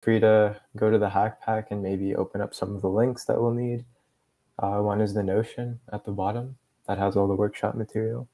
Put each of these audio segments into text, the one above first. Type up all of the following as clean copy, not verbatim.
free to go to the hack pack and maybe open up some of the links that we'll need. One is the Notion at the bottom that has all the workshop material.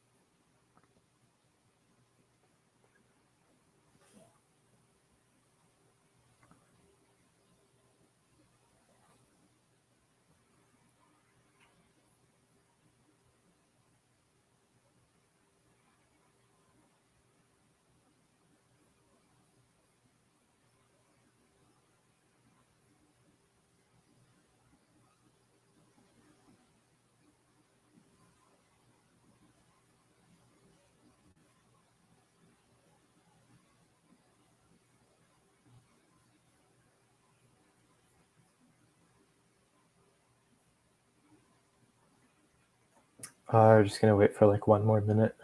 We're just gonna wait for like 1 more minute.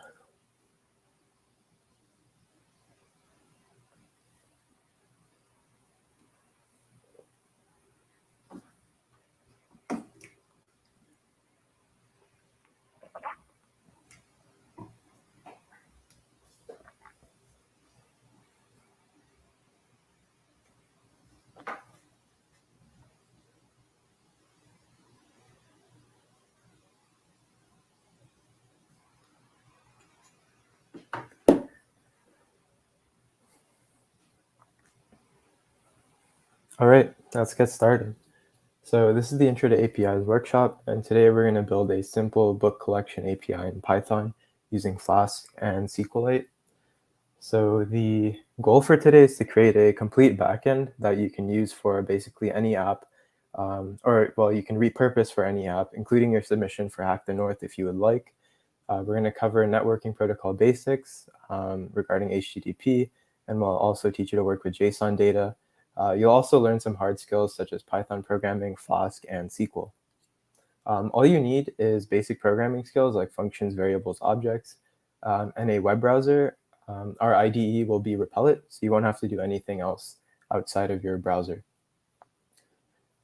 All right, let's get started. So this is the Intro to APIs workshop, and today we're going to build a simple book collection API in Python using Flask and SQLite. So the goal for today is to create a complete backend that you can use for basically any app, you can repurpose for any app, including your submission for Hack the North if you would like. We're going to cover networking protocol basics regarding HTTP, and we'll also teach you to work with JSON data. You'll also learn some hard skills such as Python programming, Flask, and SQL. All you need is basic programming skills like functions, variables, objects, and a web browser. Our IDE will be Repellent, so you won't have to do anything else outside of your browser.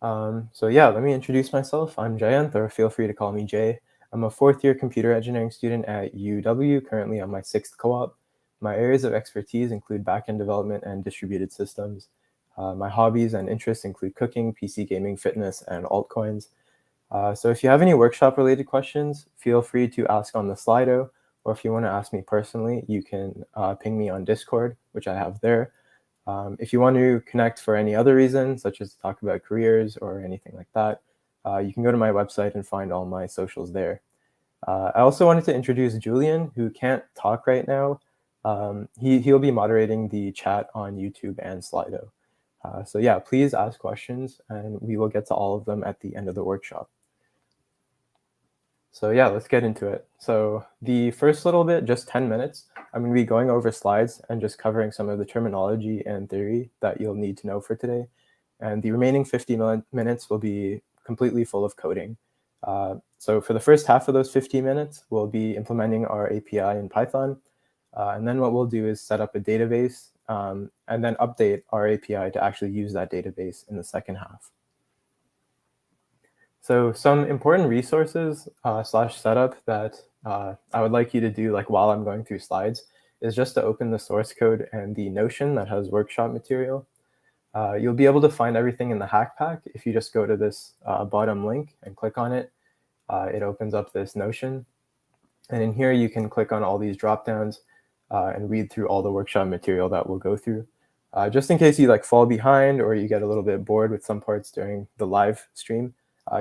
Let me introduce myself. I'm Jayanth, or feel free to call me Jay. I'm a fourth-year computer engineering student at UW, currently on my 6th co-op. My areas of expertise include backend development and distributed systems. My hobbies and interests include cooking, PC gaming, fitness, and altcoins. So if you have any workshop-related questions, feel free to ask on the Slido, or if you want to ask me personally, you can ping me on Discord, which I have there. If you want to connect for any other reason, such as to talk about careers or anything like that, you can go to my website and find all my socials there. I also wanted to introduce Julian, who can't talk right now. He'll be moderating the chat on YouTube and Slido. Please ask questions, and we will get to all of them at the end of the workshop. So let's get into it. So the first little bit, just 10 minutes, I'm going to be going over slides and just covering some of the terminology and theory that you'll need to know for today. And the remaining 50 minutes will be completely full of coding. So for the first half of those 50 minutes, we'll be implementing our API in Python. And then what we'll do is set up a database and then update our API to actually use that database in the second half. So some important resources slash setup that I would like you to do while I'm going through slides is just to open the source code and the Notion that has workshop material. You'll be able to find everything in the hack pack if you just go to this bottom link and click on it. It opens up this Notion. And in here, you can click on all these dropdowns and read through all the workshop material that we'll go through. Just in case you fall behind or you get a little bit bored with some parts during the live stream,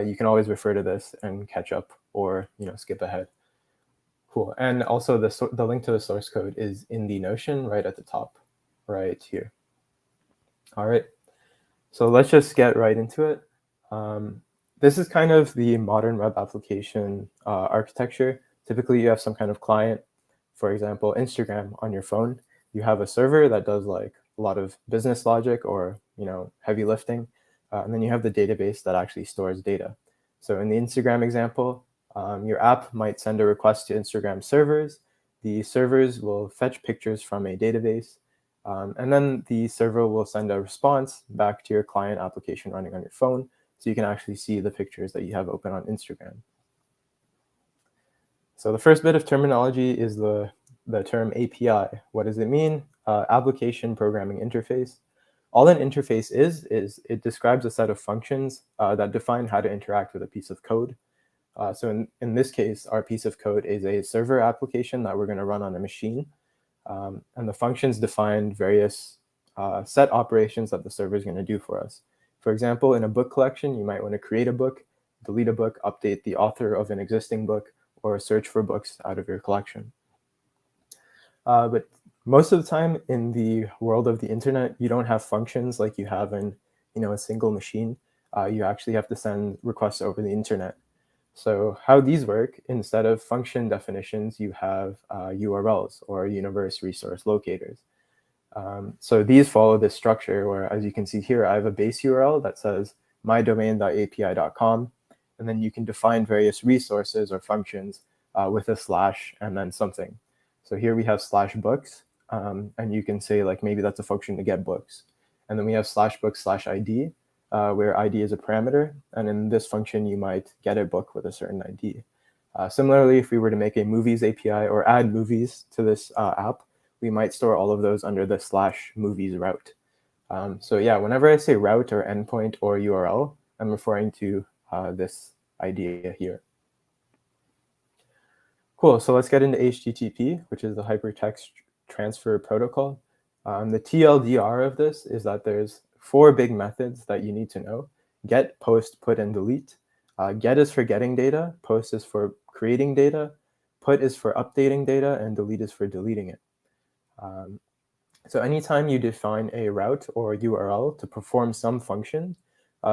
you can always refer to this and catch up or skip ahead. Cool. And also the link to the source code is in the Notion right at the top, right here. All right. So let's just get right into it. This is kind of the modern web application architecture. Typically, you have some kind of client, for example, Instagram on your phone. You have a server that does a lot of business logic or heavy lifting. And then you have the database that actually stores data. So in the Instagram example, your app might send a request to Instagram servers. The servers will fetch pictures from a database. And then the server will send a response back to your client application running on your phone, so you can actually see the pictures that you have open on Instagram. So the first bit of terminology is the term API. What does it mean? Application Programming Interface. All an interface is it describes a set of functions that define how to interact with a piece of code. So in this case, our piece of code is a server application that we're going to run on a machine. And the functions define various set operations that the server is going to do for us. For example, in a book collection, you might want to create a book, delete a book, update the author of an existing book, or search for books out of your collection. But most of the time in the world of the internet, you don't have functions like you have in a single machine. You actually have to send requests over the internet. So how these work, instead of function definitions, you have URLs, or universe resource locators. So these follow this structure where, as you can see here, I have a base URL that says mydomain.api.com, and then you can define various resources or functions with a slash and then something. So here we have /books, and you can say like maybe that's a function to get books. And then we have /books/ID, where ID is a parameter, and in this function you might get a book with a certain ID. Similarly, if we were to make a movies API or add movies to this app, we might store all of those under the /movies route. So yeah, whenever I say route or endpoint or URL, I'm referring to this idea here. Cool, so let's get into HTTP, which is the Hypertext Transfer Protocol. The TLDR of this is that there's 4 big methods that you need to know: get, post, put, and delete. Get is for getting data, post is for creating data, put is for updating data, and delete is for deleting it. So anytime you define a route or URL to perform some function,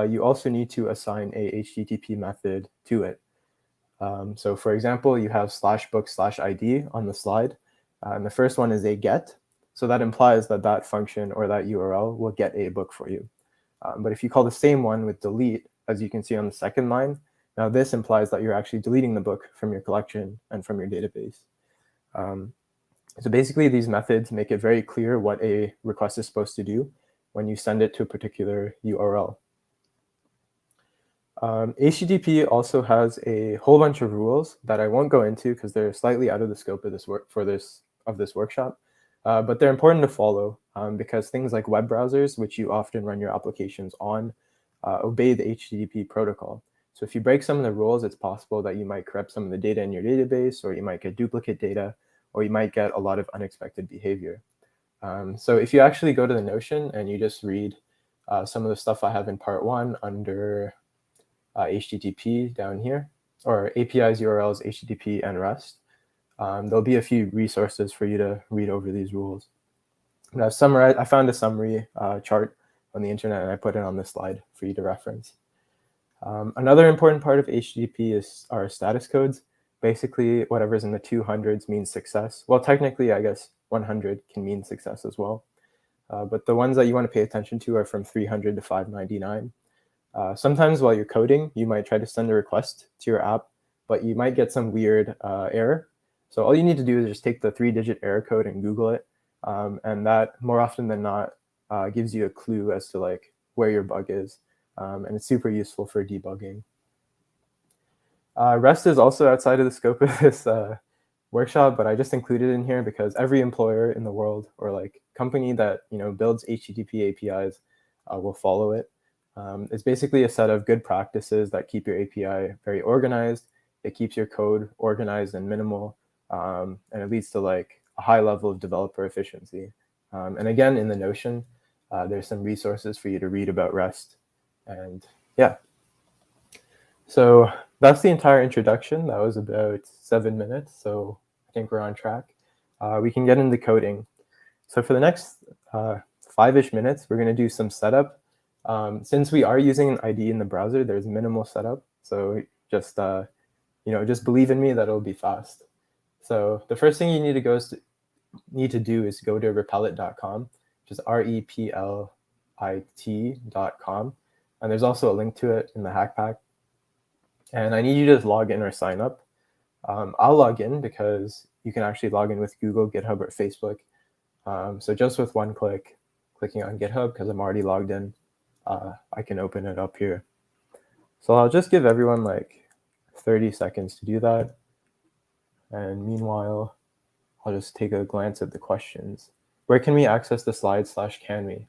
you also need to assign a HTTP method to it. So for example, you have /book/ID on the slide, and the first one is a get. So that implies that that function or that URL will get a book for you. But if you call the same one with delete, as you can see on the second line, now this implies that you're actually deleting the book from your collection and from your database. So basically, these methods make it very clear what a request is supposed to do when you send it to a particular URL. HTTP also has a whole bunch of rules that I won't go into because they're slightly out of the scope of this workshop, but they're important to follow because things like web browsers, which you often run your applications on, obey the HTTP protocol. So if you break some of the rules, it's possible that you might corrupt some of the data in your database, or you might get duplicate data, or you might get a lot of unexpected behavior. So if you actually go to the Notion and you just read some of the stuff I have in part 1 under HTTP down here, or APIs, URLs, HTTP, and REST, there'll be a few resources for you to read over these rules. And I found a summary chart on the internet, and I put it on this slide for you to reference. Another important part of HTTP is our status codes. Basically, whatever's in the 200s means success. Well, technically, I guess 100 can mean success as well. But the ones that you want to pay attention to are from 300 to 599. Sometimes while you're coding, you might try to send a request to your app, but you might get some weird error. So all you need to do is just take the 3-digit error code and Google it. And that, more often than not, gives you a clue as to like where your bug is. And it's super useful for debugging. REST is also outside of the scope of this workshop, but I just included it in here because every employer in the world, or like company that builds HTTP APIs, will follow it. It's basically a set of good practices that keep your API very organized. It keeps your code organized and minimal, and it leads to like a high level of developer efficiency. And again, in the Notion, there's some resources for you to read about REST. And yeah, so that's the entire introduction. That was about 7 minutes, so I think we're on track. We can get into coding. So for the next 5-ish minutes, we're going to do some setup. Since we are using an IDE in the browser, there's minimal setup. So just believe in me that it'll be fast. So the first thing you need to do is go to replit.com, which is replit.com. And there's also a link to it in the hack pack. And I need you to just log in or sign up. I'll log in because you can actually log in with Google, GitHub, or Facebook. So just with one click, clicking on GitHub, because I'm already logged in, I can open it up here. So I'll just give everyone like 30 seconds to do that. And meanwhile, I'll just take a glance at the questions. Where can we access the slides /can we?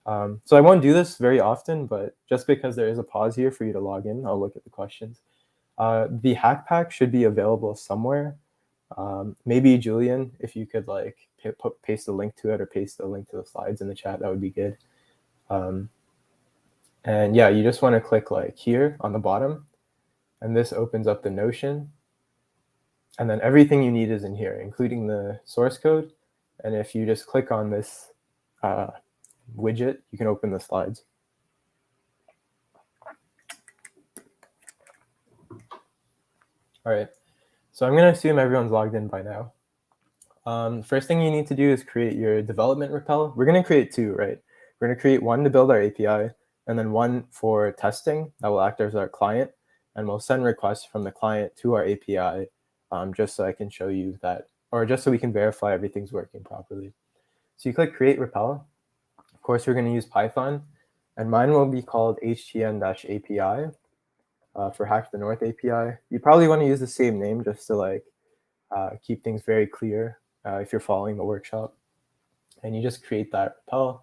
So I won't do this very often, but just because there is a pause here for you to log in, I'll look at the questions. The hack pack should be available somewhere. Maybe Julian, if you could like paste a link to it or paste a link to the slides in the chat, that would be good. And yeah, you just want to click like here on the bottom, and this opens up the Notion. And then everything you need is in here, including the source code. And if you just click on this widget, you can open the slides. All right, so I'm going to assume everyone's logged in by now. First thing you need to do is create your development REPL. We're going to create two, right? We're going to create one to build our API, and then one for testing that will act as our client, and we'll send requests from the client to our API, just so I can show you that, or just so we can verify everything's working properly. So you click Create REPL. Of course, we're going to use Python, and mine will be called htn-api for Hack the North API. You probably want to use the same name just to like keep things very clear if you're following the workshop. And you just create that REPL.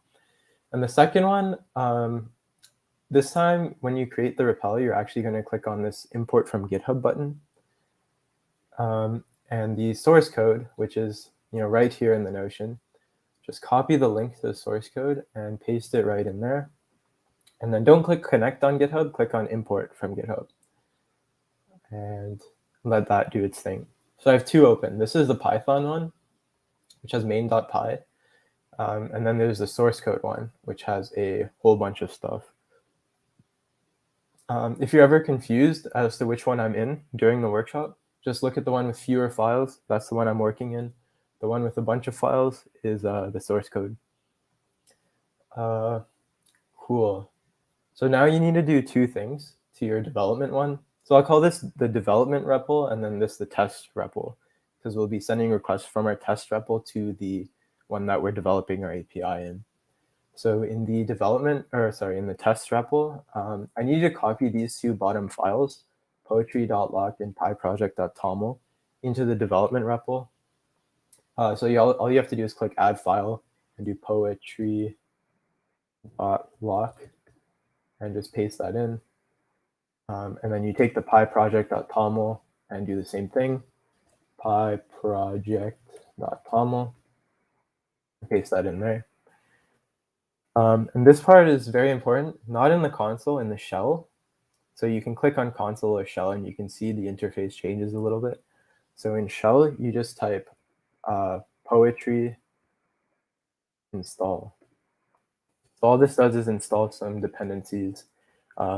And the second one, this time when you create the REPL, you're actually going to click on this Import from GitHub button. And the source code, which is right here in the Notion, just copy the link to the source code and paste it right in there. And then don't click Connect on GitHub, click on Import from GitHub. And let that do its thing. So I have two open. This is the Python one, which has main.py. And then there's the source code one, which has a whole bunch of stuff. If you're ever confused as to which one I'm in during the workshop, just look at the one with fewer files. That's the one I'm working in. The one with a bunch of files is the source code. Cool. So now you need to do two things to your development one. So I'll call this the development REPL, and then this the test REPL, because we'll be sending requests from our test REPL to the one that we're developing our API in. So in the in the test REPL, I need you to copy these two bottom files, poetry.lock and pyproject.toml, into the development REPL. So all you have to do is click add file and do poetry.lock and just paste that in. And then you take the pyproject.toml and do the same thing, pyproject.toml, paste that in there. And this part is very important, not in the console, in the shell. So you can click on console or shell and you can see the interface changes a little bit. So in shell, you just type poetry install. So all this does is install some dependencies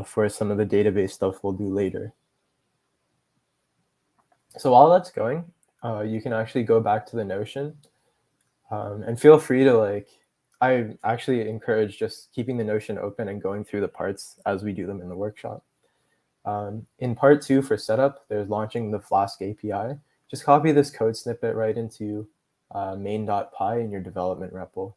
for some of the database stuff we'll do later. So while that's going, you can actually go back to the Notion and feel free to I actually encourage just keeping the Notion open and going through the parts as we do them in the workshop. In part 2 for setup, there's launching the Flask API. Just copy this code snippet right into main.py in your development REPL.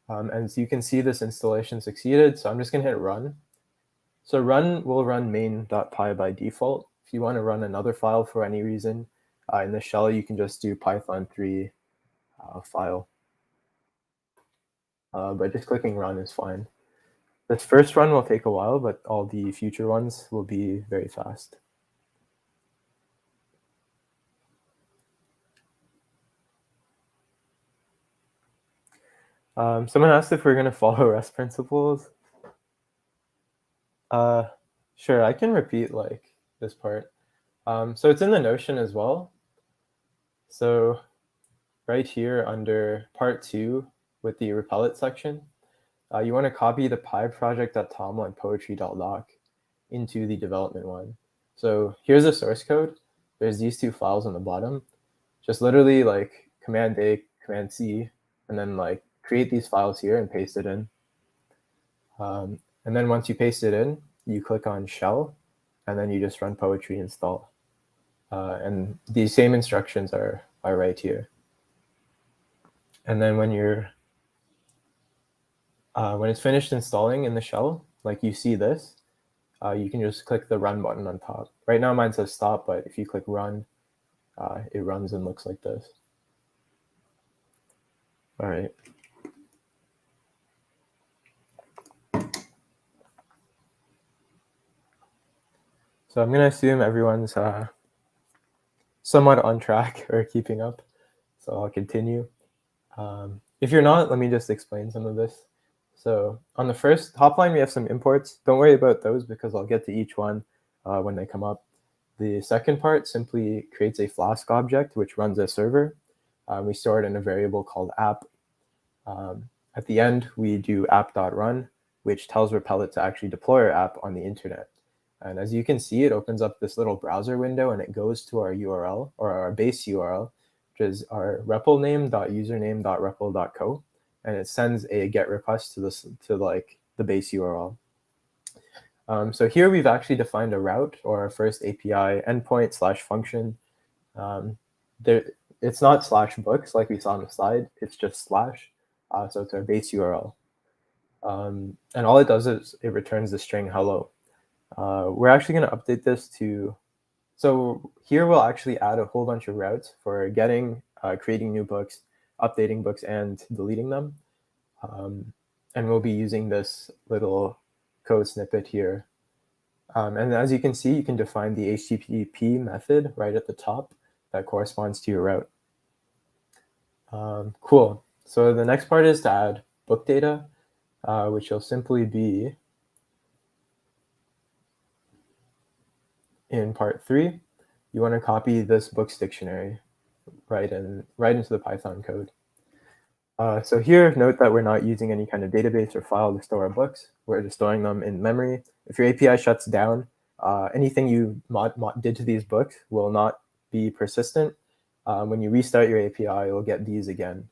And so you can see this installation succeeded, so I'm just going to hit run. So run will run main.py by default. If you want to run another file for any reason, in the shell, you can just do Python 3 file. But just clicking run is fine. This first run will take a while, but all the future ones will be very fast. Someone asked if we're going to follow REST principles. Sure, I can repeat this part. So it's in the Notion as well. So right here under part 2 with the REPL section, you want to copy the pyproject.toml and poetry.lock into the development one. So here's the source code. There's these two files on the bottom. Just literally Command A, Command C, and then create these files here and paste it in. And then once you paste it in, you click on shell, and then you just run poetry install. And these same instructions are right here. And then when it's finished installing in the shell, you see this, you can just click the run button on top. Right now mine says stop, but if you click run, it runs and looks like this. All right. So I'm going to assume everyone's somewhat on track or keeping up. So I'll continue. If you're not, let me just explain some of this. So on the first top line, we have some imports. Don't worry about those because I'll get to each one when they come up. The second part simply creates a Flask object, which runs a server. We store it in a variable called app. At the end, we do app.run, which tells Repellent to actually deploy our app on the internet. And as you can see, it opens up this little browser window and it goes to our URL or our base URL, which is our REPL name.username.repl.co. And it sends a GET request to the base URL. So here we've actually defined a route or our first API endpoint / function. It's not /books like we saw on the slide, it's just /. So it's our base URL. And all it does is it returns the string hello. We're actually going to update this to, so here we'll actually add a whole bunch of routes for getting, creating new books, updating books, and deleting them. And we'll be using this little code snippet here. And as you can see, you can define the HTTP method right at the top that corresponds to your route. Cool. So the next part is to add book data, which will simply be in part 3. You want to copy this books dictionary right into the Python code. So here, note that we're not using any kind of database or file to store our books. We're just storing them in memory. If your API shuts down, anything you did to these books will not be persistent. When you restart your API, you'll get these again.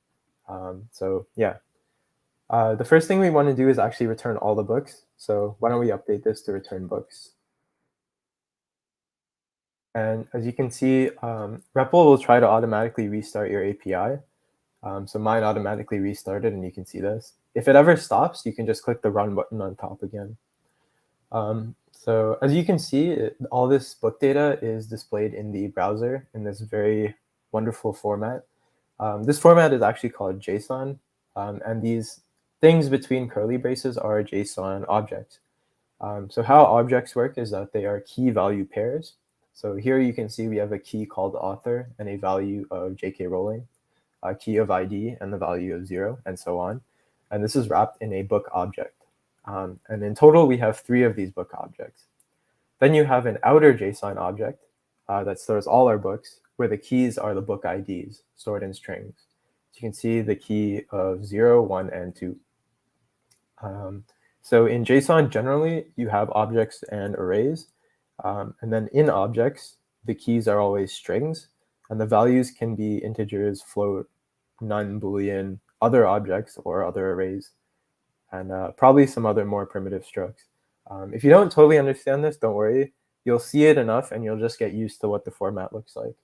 So yeah. The first thing we want to do is actually return all the books. So why don't we update this to return books? And as you can see, REPL will try to automatically restart your API. So mine automatically restarted, and you can see this. If it ever stops, you can just click the run button on top again. So as you can see, all this book data is displayed in the browser in this very wonderful format. This format is actually called JSON, and these things between curly braces are JSON objects. So how objects work is that they are key value pairs. So here you can see we have a key called author and a value of J.K. Rowling, a key of ID and the value of 0, and so on. And this is wrapped in a book object. And in total, we have 3 of these book objects. Then you have an outer JSON object that stores all our books, where the keys are the book IDs stored in strings. So you can see the key of 0, 1, and 2. So in JSON, generally, you have objects and arrays. And then in objects, the keys are always strings, and the values can be integers, float, none, Boolean, other objects, or other arrays, and probably some other more primitive structs. If you don't totally understand this, don't worry. You'll see it enough, and you'll just get used to what the format looks like.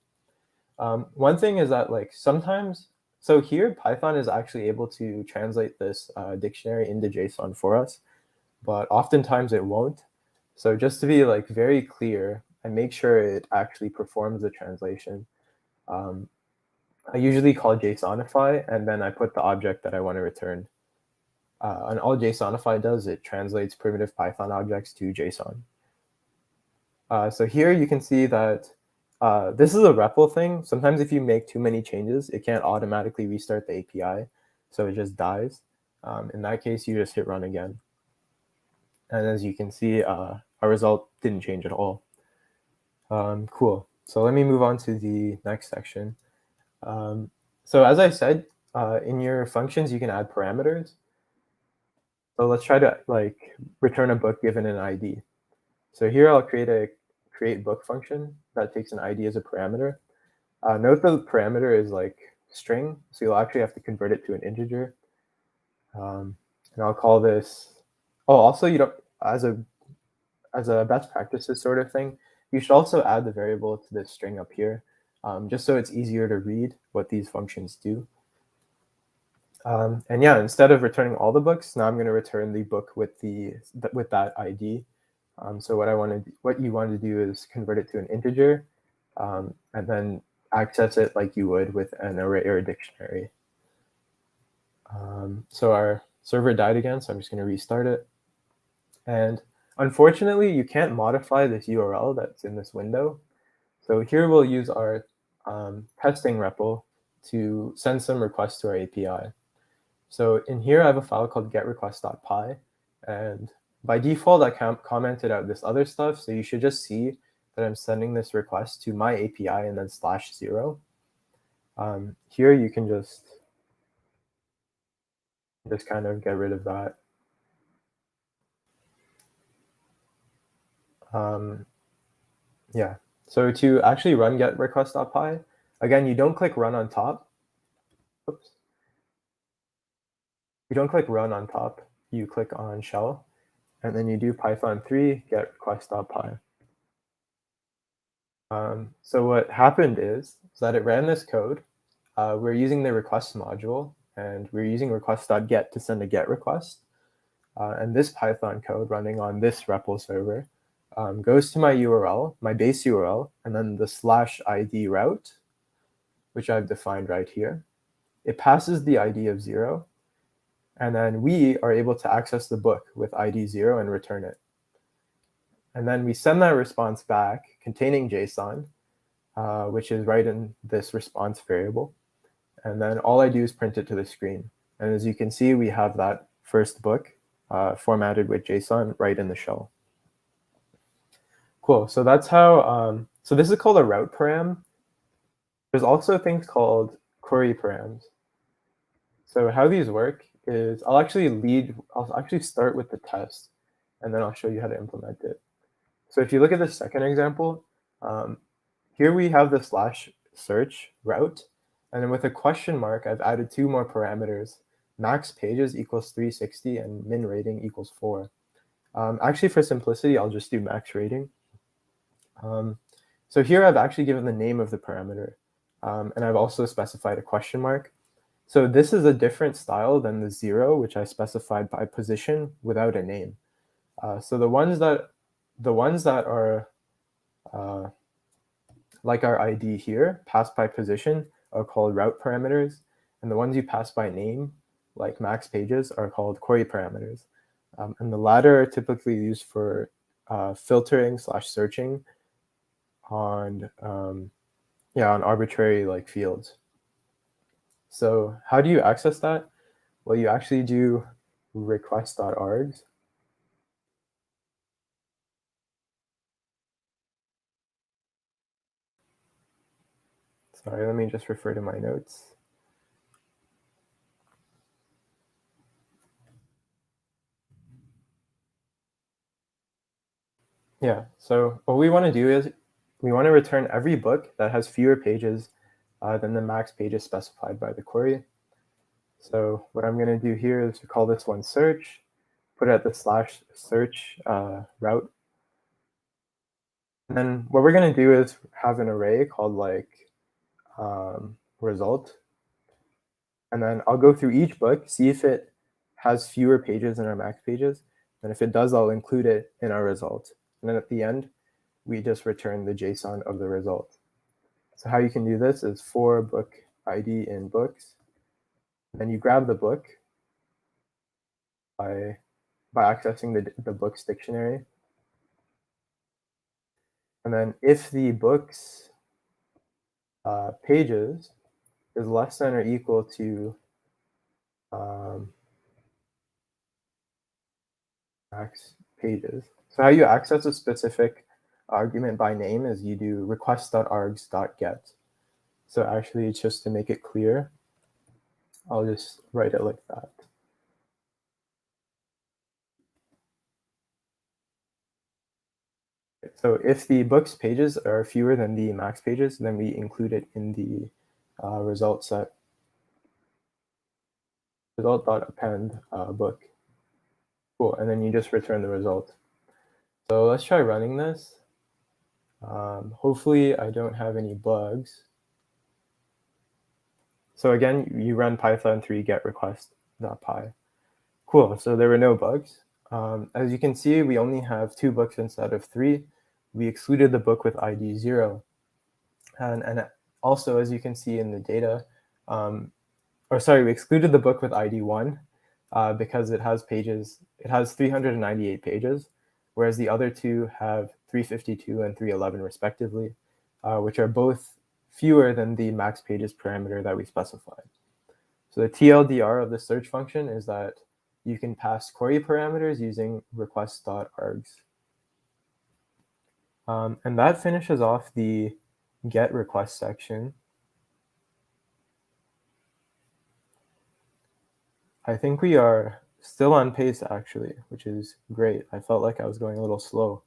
One thing is that sometimes, so here Python is actually able to translate this dictionary into JSON for us, but oftentimes it won't. So just to be very clear and make sure it actually performs the translation, I usually call JSONify, and then I put the object that I want to return. And all JSONify does, it translates primitive Python objects to JSON. So here you can see that this is a REPL thing. Sometimes if you make too many changes, it can't automatically restart the API, so it just dies. In that case, you just hit run again. And as you can see, our result didn't change at all. Cool. So let me move on to the next section. So as I said, in your functions, you can add parameters. So let's try to return a book given an ID. So here I'll create a create book function that takes an ID as a parameter. Note the parameter is string, so you'll actually have to convert it to an integer. And I'll call this. Oh, also you don't as a best practices sort of thing, you should also add the variable to this string up here, just so it's easier to read what these functions do. And yeah, instead of returning all the books, now I'm going to return the book with that ID. So what you want to do is convert it to an integer, and then access it like you would with an array or a dictionary. So our server died again, so I'm just going to restart it. And Unfortunately, you can't modify this URL that's in this window. So here we'll use our testing REPL to send some requests to our API. So in here, I have a file called getRequest.py, and by default, I commented out this other stuff. So you should just see that I'm sending this request to my API and then /0. Here you can just kind of get rid of that. Yeah. So to actually run getRequest.py, again, you don't click run on top. Oops. You don't click run on top. You click on shell, and then you do Python 3 getRequest.py. So what happened is that it ran this code. We're using the request module, and we're using request.get to send a GET request. And this Python code running on this REPL server goes to my URL, my base URL, and then the /id route, which I've defined right here. It passes the ID of 0, and then we are able to access the book with ID 0 and return it. And then we send that response back containing JSON, which is right in this response variable. And then all I do is print it to the screen. And as you can see, we have that first book formatted with JSON right in the shell. Cool. So that's how, so this is called a route param. There's also things called query params. So how these work is I'll actually start with the test, and then I'll show you how to implement it. So if you look at the second example, here we have the /search route, and then with a question mark, I've added 2 more parameters. Max pages equals 360 and min rating equals 4. Actually, for simplicity, I'll just do max rating. So here I've actually given the name of the parameter, and I've also specified a question mark. So this is a different style than the 0, which I specified by position without a name. So the ones that are like our ID here, passed by position, are called route parameters, and the ones you pass by name, like max pages, are called query parameters. And the latter are typically used for filtering/searching on on arbitrary like fields. So how do you access that? Well, you actually do request.args. Sorry, let me just refer to my notes. Yeah, so what we want to do is we want to return every book that has fewer pages than the max pages specified by the query. So what I'm going to do here is to call this one search, put it at the /search route. And then what we're going to do is have an array called like result. And then I'll go through each book, see if it has fewer pages than our max pages. And if it does, I'll include it in our result. And then at the end, we just return the JSON of the result. So how you can do this is for book ID in books. Then you grab the book by accessing the books dictionary. And then if the book's pages is less than or equal to max pages. So how you access a specific argument by name is you do request.args.get. So actually, just to make it clear, I'll just write it like that. So if the book's pages are fewer than the max pages, then we include it in the result set. Result.append book. Cool, and then you just return the result. So let's try running this. Hopefully I don't have any bugs. So again, you run Python 3 getRequest.py. Cool, so there were no bugs. As you can see, we only have 2 books instead of 3. We excluded the book with ID 0. And also, as you can see in the data, we excluded the book with ID 1 because it has 398 pages. whereas the other two have 352 and 311 respectively, which are both fewer than the max pages parameter that we specified. So the TLDR of the search function is that you can pass query parameters using request.args. And that finishes off the get request section. I think we are still on pace actually, which is great. I felt like I was going a little slow.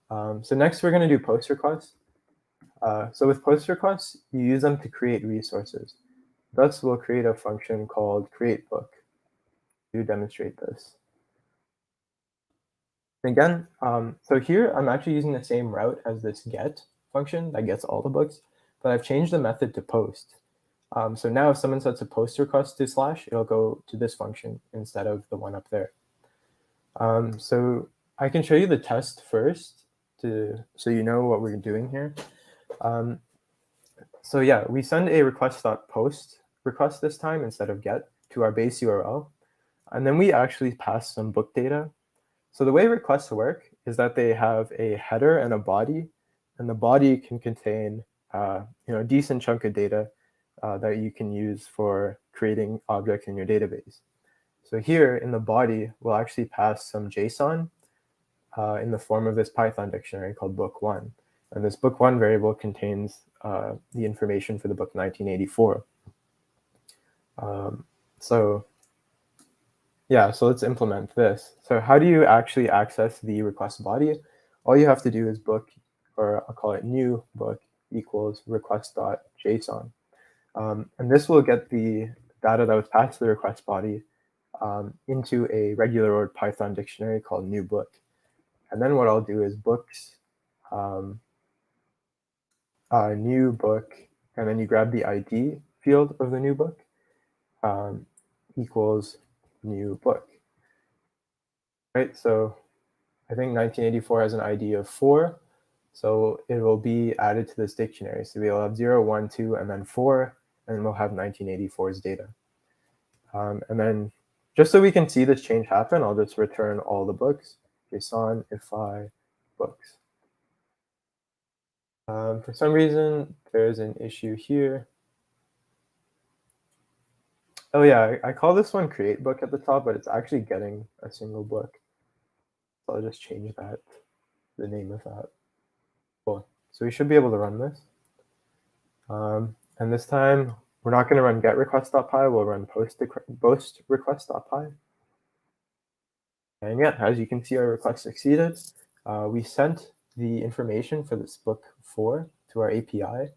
So next we're going to do post requests. So with post requests, you use them to create resources. Thus, we'll create a function called createBook to demonstrate this. Again, so here I'm actually using the same route as this get function that gets all the books, but I've changed the method to post. So now if someone sets a post request to slash, it'll go to this function instead of the one up there. So I can show you the test first so you know what we're doing here. So yeah, we send a request.post request this time instead of get to our base URL. And then we actually pass some book data. So the way requests work is that they have a header and a body, and the body can contain a decent chunk of data that you can use for creating objects in your database. So here in the body, we'll actually pass some JSON in the form of this Python dictionary called book1. And this book1 variable contains the information for the book 1984. So let's implement this. So how do you actually access the request body? All you have to do is book, or I'll call it new book equals request.json. And this will get the data that was passed to the request body into a regular old Python dictionary called new book. And then what I'll do is books new book, and then you grab the ID field of the new book equals new book. Right, so I think 1984 has an ID of 4, so it will be added to this dictionary. So we'll have 0, 1, 2, and then 4, and we'll have 1984's data. And then just so we can see this change happen, I'll just return all the books, JSON if I books. For some reason, there's an issue here. Oh yeah, I call this one create book at the top, but it's actually getting a single book. So I'll just change that, the name of that. Cool. So we should be able to run this. And this time, we're not going to run getRequest.py, we'll run postRequest.py. And yeah, as you can see, our request succeeded. We sent the information for this book 4 to our API,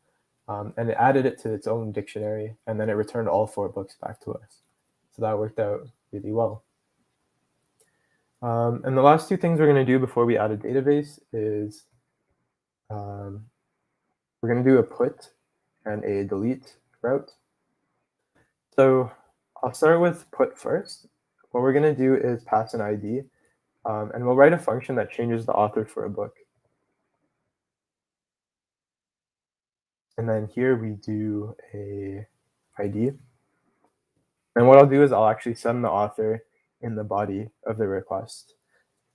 and it added it to its own dictionary, and then it returned all 4 books back to us. So that worked out really well. And the last 2 things we're going to do before we add a database is we're going to do a put and a delete route. So I'll start with put first. What we're going to do is pass an ID, and we'll write a function that changes the author for a book. And then here we do a ID. And what I'll do is I'll actually send the author in the body of the request.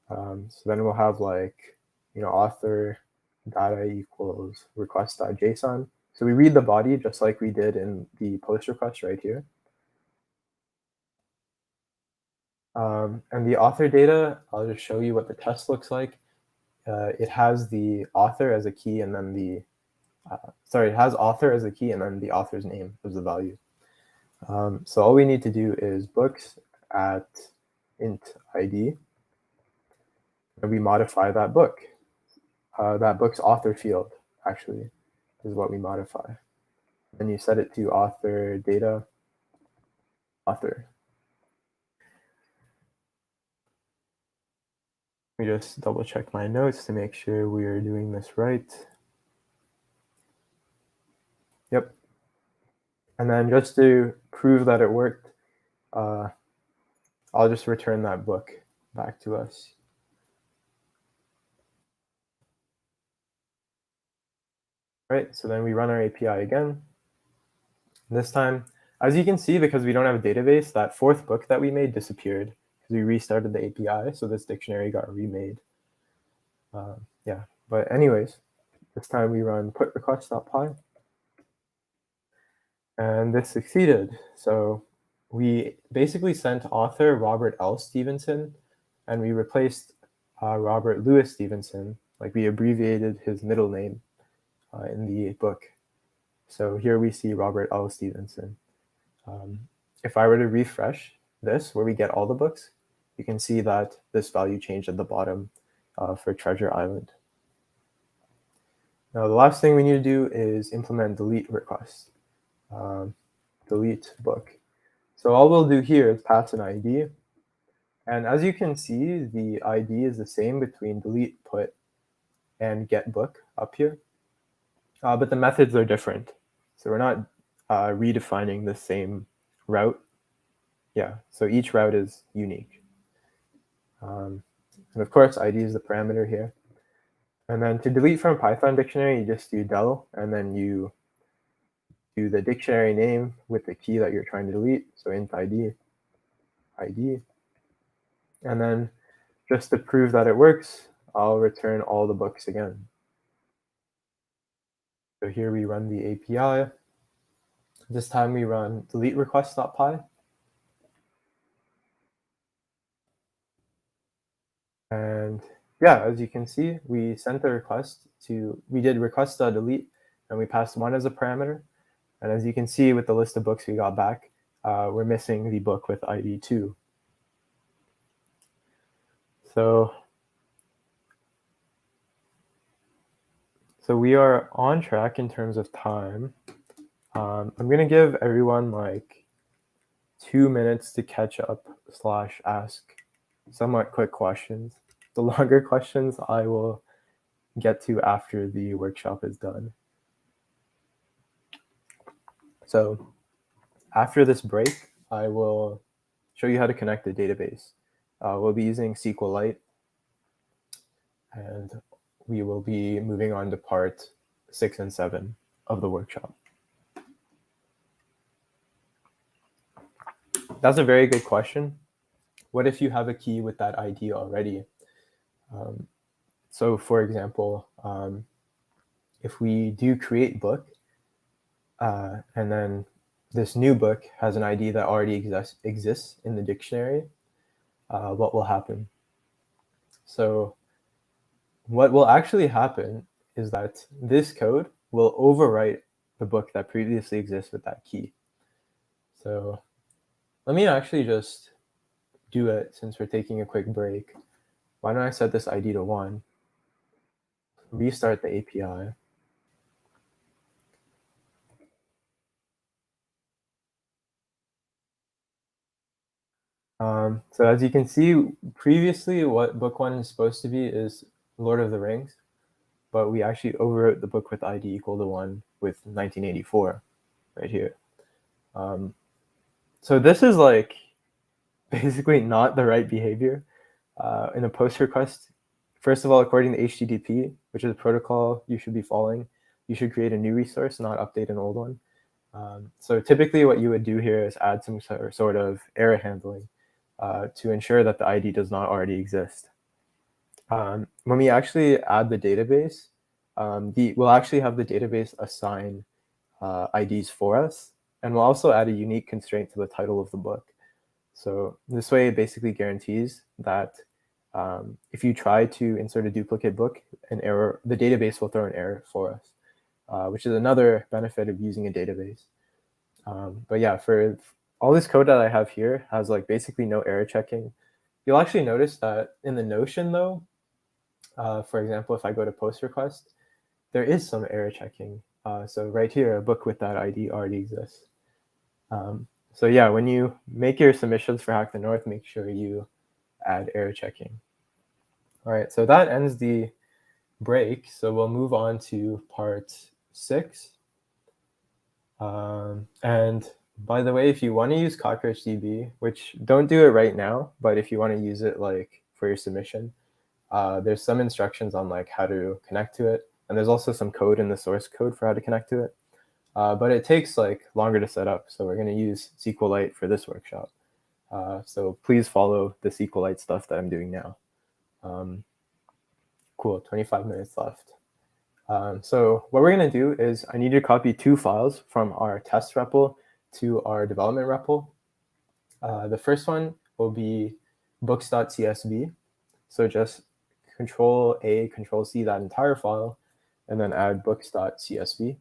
So then we'll have author data equals request.json. So we read the body just like we did in the post request right here. And the author data, I'll just show you what the test looks like. It has the author as a key, and then it has author as a key, and then the author's name as the value. So all we need to do is books at int ID, and we modify that book. That book's author field, actually, is what we modify. And you set it to author data, author. Let me just double check my notes to make sure we are doing this right. Yep. And then just to prove that it worked, I'll just return that book back to us. Right, so then we run our API again. This time, as you can see, because we don't have a database, that 4th book that we made disappeared because we restarted the API, so this dictionary got remade. Yeah, but anyways, this time we run put request.py, and this succeeded. So we basically sent author Robert L. Stevenson, and we replaced Robert Louis Stevenson, like we abbreviated his middle name in the book. So here we see Robert L. Stevenson. If I were to refresh this, where we get all the books, you can see that this value changed at the bottom for Treasure Island. Now, the last thing we need to do is implement delete request, delete book. So all we'll do here is pass an ID. And as you can see, the ID is the same between delete put and get book up here. But the methods are different. So we're not redefining the same route. Yeah, so each route is unique. And of course, ID is the parameter here. And then to delete from Python dictionary, you just do del, and then you do the dictionary name with the key that you're trying to delete. So int ID, ID. And then just to prove that it works, I'll return all the books again. So here we run the API. This time we run delete request.py. And yeah, as you can see, we sent the request to, we did request.delete, and we passed 1 as a parameter. And as you can see with the list of books we got back, we're missing the book with ID 2. So we are on track in terms of time. I'm going to give everyone like 2 minutes to catch up / ask somewhat quick questions. The longer questions I will get to after the workshop is done. So after this break, I will show you how to connect the database. We'll be using SQLite, and we will be moving on to part 6 and 7 of the workshop. That's a very good question. What if you have a key with that ID already? So for example, if we do create book, and then this new book has an ID that already exists in the dictionary, what will happen? So what will actually happen is that this code will overwrite the book that previously exists with that key. So let me actually just do it since we're taking a quick break. Why don't I set this ID to 1, restart the API. So as you can see, previously what book 1 is supposed to be is Lord of the Rings, but we actually overwrote the book with ID equal to 1 with 1984 right here. So this is like basically not the right behavior in a post request. First of all, according to HTTP, which is a protocol you should be following, you should create a new resource, not update an old one. So typically what you would do here is add some sort of error handling to ensure that the ID does not already exist. When we actually add the database, we'll actually have the database assign IDs for us, and we'll also add a unique constraint to the title of the book. So this way it basically guarantees that if you try to insert a duplicate book, the database will throw an error for us, which is another benefit of using a database. But yeah, for all this code that I have here has like basically no error checking. You'll actually notice that in the Notion though, for example, if I go to post request, there is some error checking. So right here, a book with that ID already exists. So yeah, when you make your submissions for Hack the North, make sure you add error checking. All right, so that ends the break. So we'll move on to part 6. And by the way, if you want to use CockroachDB, which don't do it right now, but if you want to use it like for your submission, there's some instructions on like how to connect to it. And there's also some code in the source code for how to connect to it. But it takes like longer to set up. So we're going to use SQLite for this workshop. So please follow the SQLite stuff that I'm doing now. Cool, 25 minutes left. So what we're going to do is I need to copy two files from our test REPL to our development REPL. The first one will be books.csv. So just Control A, Control C that entire file, and then add books.csv.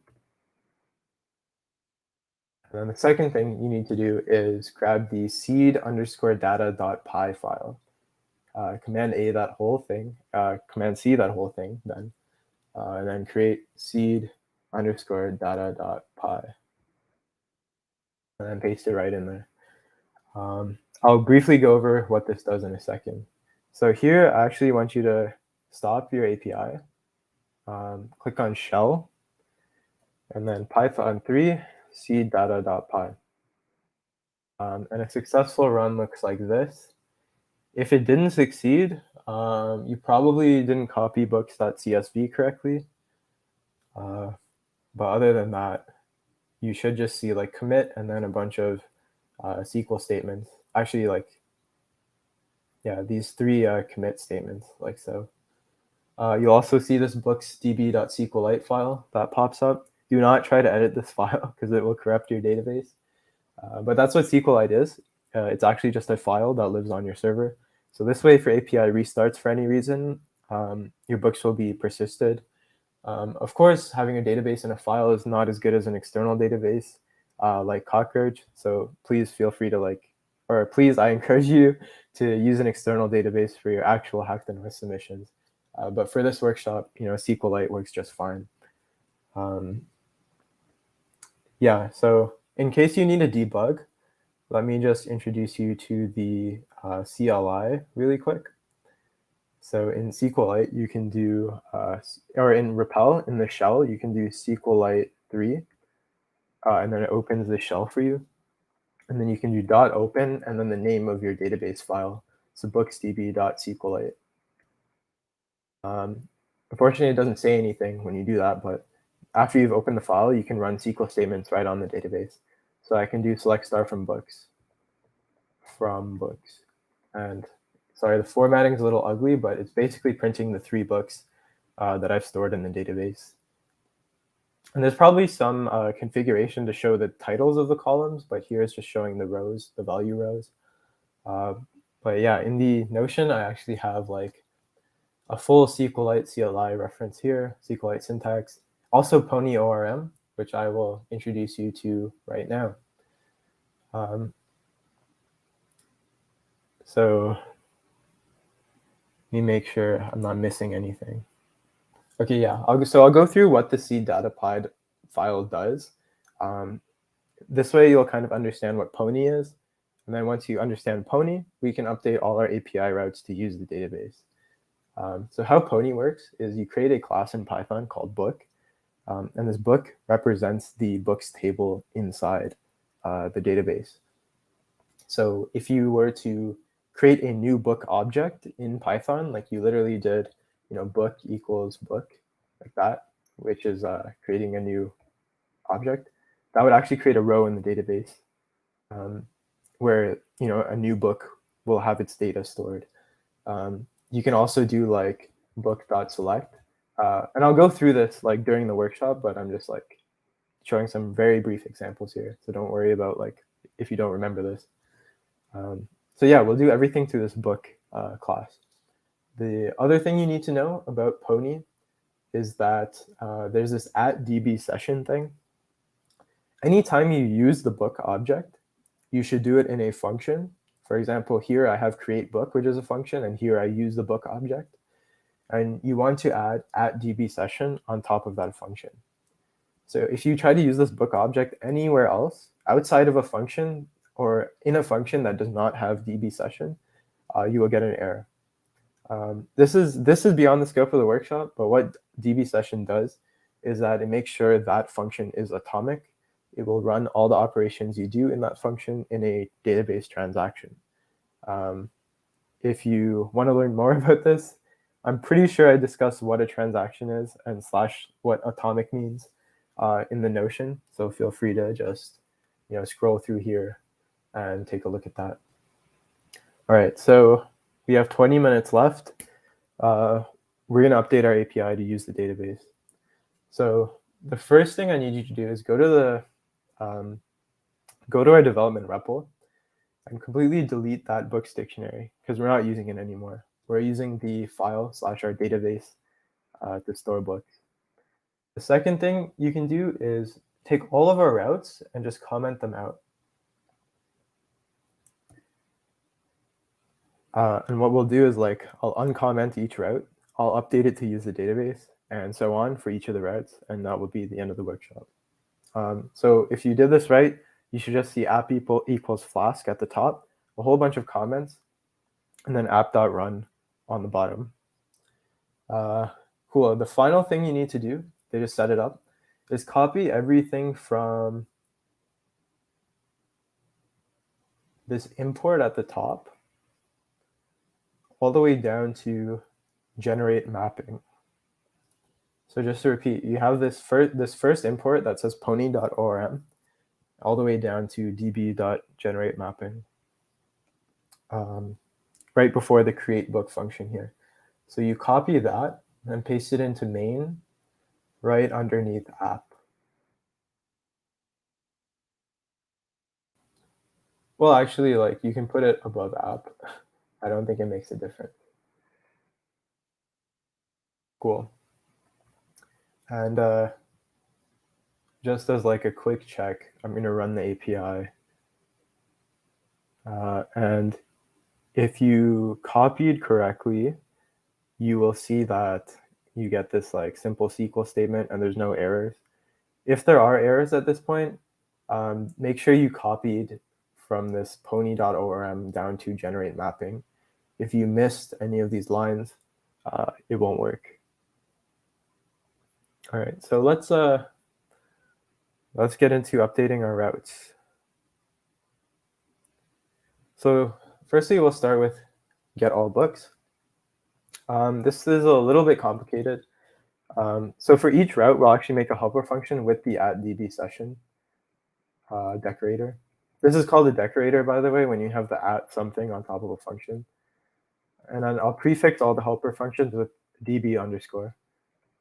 And then the second thing you need to do is grab the seed_data.py file. Command A that whole thing, Command C that whole thing, then, and then create seed_data.py, and then paste it right in there. I'll briefly go over what this does in a second. So here, I actually want you to stop your API, click on shell, and then Python 3 seed_data.py. And a successful run looks like this. If it didn't succeed, you probably didn't copy books.csv correctly. But other than that, you should just see like commit and then a bunch of SQL statements. Actually, like, yeah, these three commit statements, like so. You'll also see this booksdb.sqlite file that pops up. Do not try to edit this file because it will corrupt your database. But that's what SQLite is. It's actually just a file that lives on your server. So this way, if your API restarts for any reason, your books will be persisted. Of course, having a database in a file is not as good as an external database like Cockroach. So please feel free to I encourage you to use an external database for your actual Hack the Noise submissions. But for this workshop, SQLite works just fine. Yeah, so in case you need a debug, let me just introduce you to the CLI really quick. So in SQLite, you can do, or in REPL, in the shell, you can do SQLite 3, and then it opens the shell for you. And then you can do .open, and then the name of your database file, so booksdb.sqlite. Unfortunately, it doesn't say anything when you do that, but after you've opened the file, you can run SQL statements right on the database. So I can do select star from books, and sorry, the formatting is a little ugly, but it's basically printing the 3 books that I've stored in the database. And there's probably some configuration to show the titles of the columns, but here it's just showing the rows, the value rows. But yeah, in the Notion, I actually have like a full SQLite CLI reference here, SQLite syntax, also Pony ORM, which I will introduce you to right now. So let me make sure I'm not missing anything. Okay, yeah, I'll go through what the seed_data.py file does. This way you'll kind of understand what Pony is. And then once you understand Pony, we can update all our API routes to use the database. So how Pony works is you create a class in Python called book. And this book represents the books table inside the database. So if you were to create a new book object in Python, like you literally did, book equals book, like that, which is creating a new object, that would actually create a row in the database where a new book will have its data stored. You can also do like book.select, and I'll go through this like during the workshop, but I'm just like showing some very brief examples here, so don't worry about like if you don't remember this. So yeah, we'll do everything through this book class. The other thing you need to know about Pony is that there's this @dbSession thing. Anytime you use the book object, you should do it in a function. For example, here I have create book, which is a function, and here I use the book object. And you want to add @dbSession on top of that function. So if you try to use this book object anywhere else outside of a function or in a function that does not have dbSession, you will get an error. This is beyond the scope of the workshop, but what dbSession does is that it makes sure that function is atomic. It will run all the operations you do in that function in a database transaction. If you want to learn more about this, I'm pretty sure I discussed what a transaction is and / what atomic means in the Notion. So feel free to just scroll through here and take a look at that. All right, so we have 20 minutes left. we're going to update our API to use the database. So the first thing I need you to do is go to our development REPL and completely delete that books dictionary because we're not using it anymore. We're using the file / our database to store books. The second thing you can do is take all of our routes and just comment them out. And what we'll do is I'll uncomment each route, I'll update it to use the database, and so on for each of the routes, and that will be the end of the workshop. So if you did this right, you should just see app equals Flask at the top, a whole bunch of comments, and then app.run on the bottom. Cool. The final thing you need to do to just set it up is copy everything from this import at the top all the way down to generate mapping. So just to repeat, you have this first import that says pony.orm all the way down to db.generateMapping right before the create book function here. So you copy that and paste it into main right underneath app. Well, actually, you can put it above app. I don't think it makes a difference. Cool. And just as a quick check, I'm going to run the API. And if you copied correctly, you will see that you get this simple SQL statement and there's no errors. If there are errors at this point, make sure you copied from this pony.orm down to generate mapping. If you missed any of these lines, it won't work. All right, so let's get into updating our routes. So firstly, we'll start with get all books. This is a little bit complicated. So for each route, we'll actually make a helper function with the @db session decorator. This is called a decorator, by the way, when you have the @something on top of a function. And then I'll prefix all the helper functions with db underscore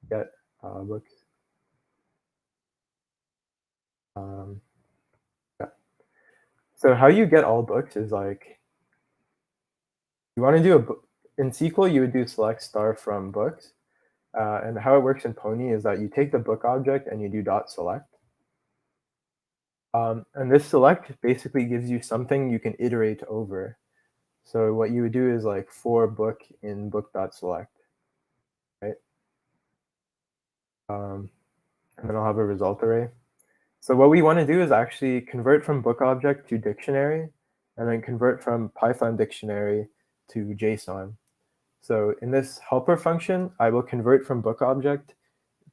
get books. Yeah. So how you get all books is you want to do a book in SQL, you would do select star from books. And how it works in Pony is that you take the book object and you do .select. And this select basically gives you something you can iterate over. So what you would do is for book in book.select, right? And then I'll have a result array. So what we want to do is actually convert from book object to dictionary, and then convert from Python dictionary to JSON. So in this helper function, I will convert from book object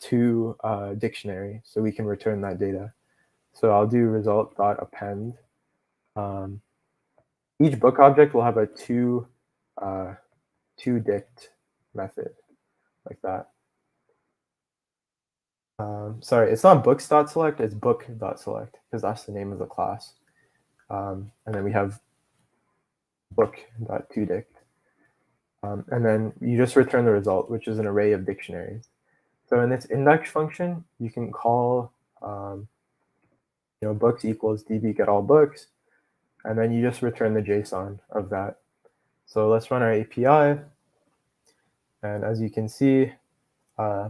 to dictionary so we can return that data. So I'll do result.append. Each book object will have a toDict method like that. Sorry, it's not books.select, it's book.select because that's the name of the class. And then we have book.toDict. And then you just return the result, which is an array of dictionaries. So in this index function, you can call books equals db get all books, and then you just return the JSON of that. So let's run our API. And as you can see,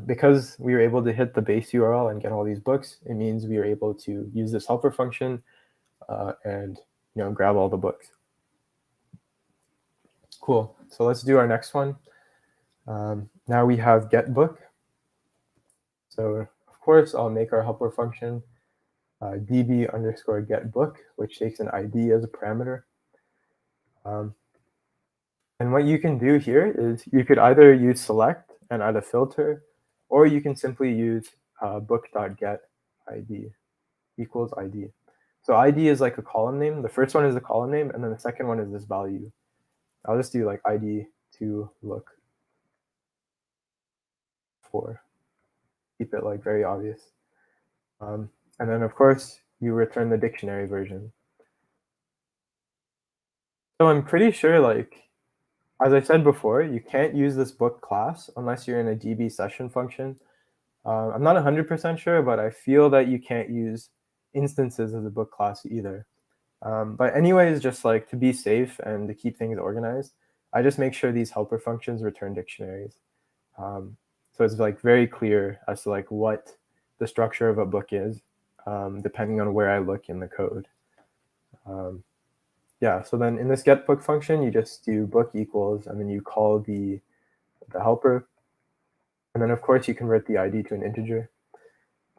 because we were able to hit the base URL and get all these books, it means we are able to use this helper function and grab all the books. Cool. So let's do our next one. Now we have get book. So of course, I'll make our helper function db underscore get book, which takes an ID as a parameter. And what you can do here is you could either use select and add a filter, or you can simply use book.get ID equals ID. So ID is like a column name. The first one is a column name, and then the second one is this value. I'll just do ID to look for. Keep it very obvious. And then of course you return the dictionary version. So I'm pretty sure as I said before, you can't use this book class unless you're in a DB session function. I'm not 100% sure, but I feel that you can't use instances of the book class either. But anyways, just like to be safe and to keep things organized, I just make sure these helper functions return dictionaries. So it's like very clear as to like what the structure of a book is, depending on where I look in the code. Yeah, so then in this get book function, you just do book equals, and then you call the helper. And then of course you convert the ID to an integer.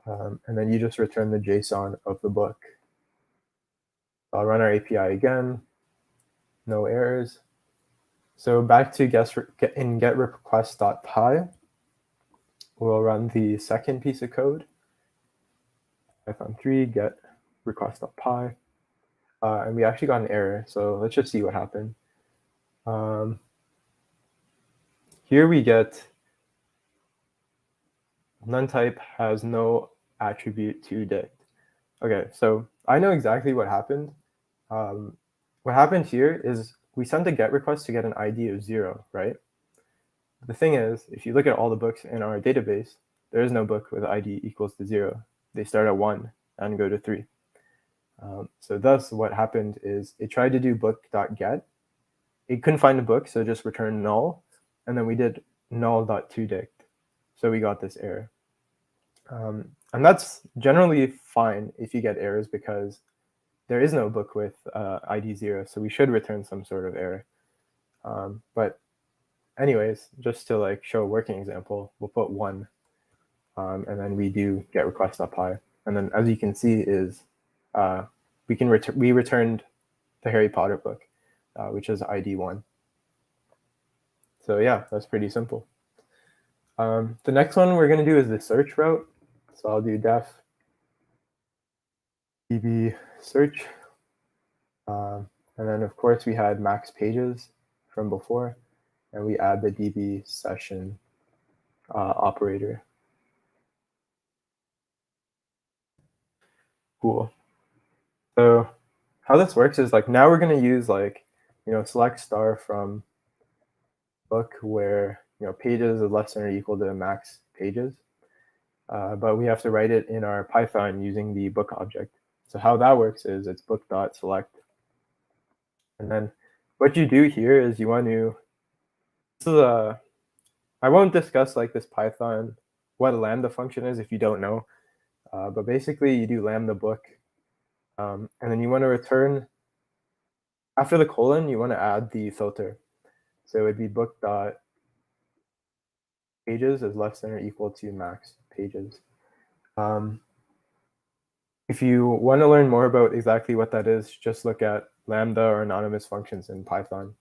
And then you just return the JSON of the book. I'll run our API again, no errors. So back to in get request.py, we'll run the second piece of code, Python 3 get request.py, and we actually got an error. So let's just see what happened. Here we get none type has no attribute to dict. Okay, so I know exactly what happened. What happened here is we sent a get request to get an ID of 0, right? The thing is, if you look at all the books in our database, there is no book with ID equals to 0. They start at 1 and go to 3. So thus what happened is it tried to do book.get. It couldn't find the book, so it just returned null. And then we did null.toDict. So we got this error. And that's generally fine if you get errors because there is no book with ID 0, so we should return some sort of error. But anyways, just to like show a working example, we'll put 1, and then we do get request.py. And then as you can see is we returned the Harry Potter book, which is ID 1. So yeah, that's pretty simple. The next one we're going to do is the search route. So I'll do def db search. And then of course we had max pages from before, and we add the db session operator. Cool. So how this works is like now we're going to use like, select star from book where, pages is less than or equal to max pages. But we have to write it in our Python using the book object. So how that works is it's book.select. And then what you do here is you want to, I won't discuss like this Python, what a lambda function is if you don't know. But basically you do lambda book. And then you want to return, after the colon, you want to add the filter. So it would be book.pages is less than or equal to max pages. If you want to learn more about exactly what that is, just look at lambda or anonymous functions in Python.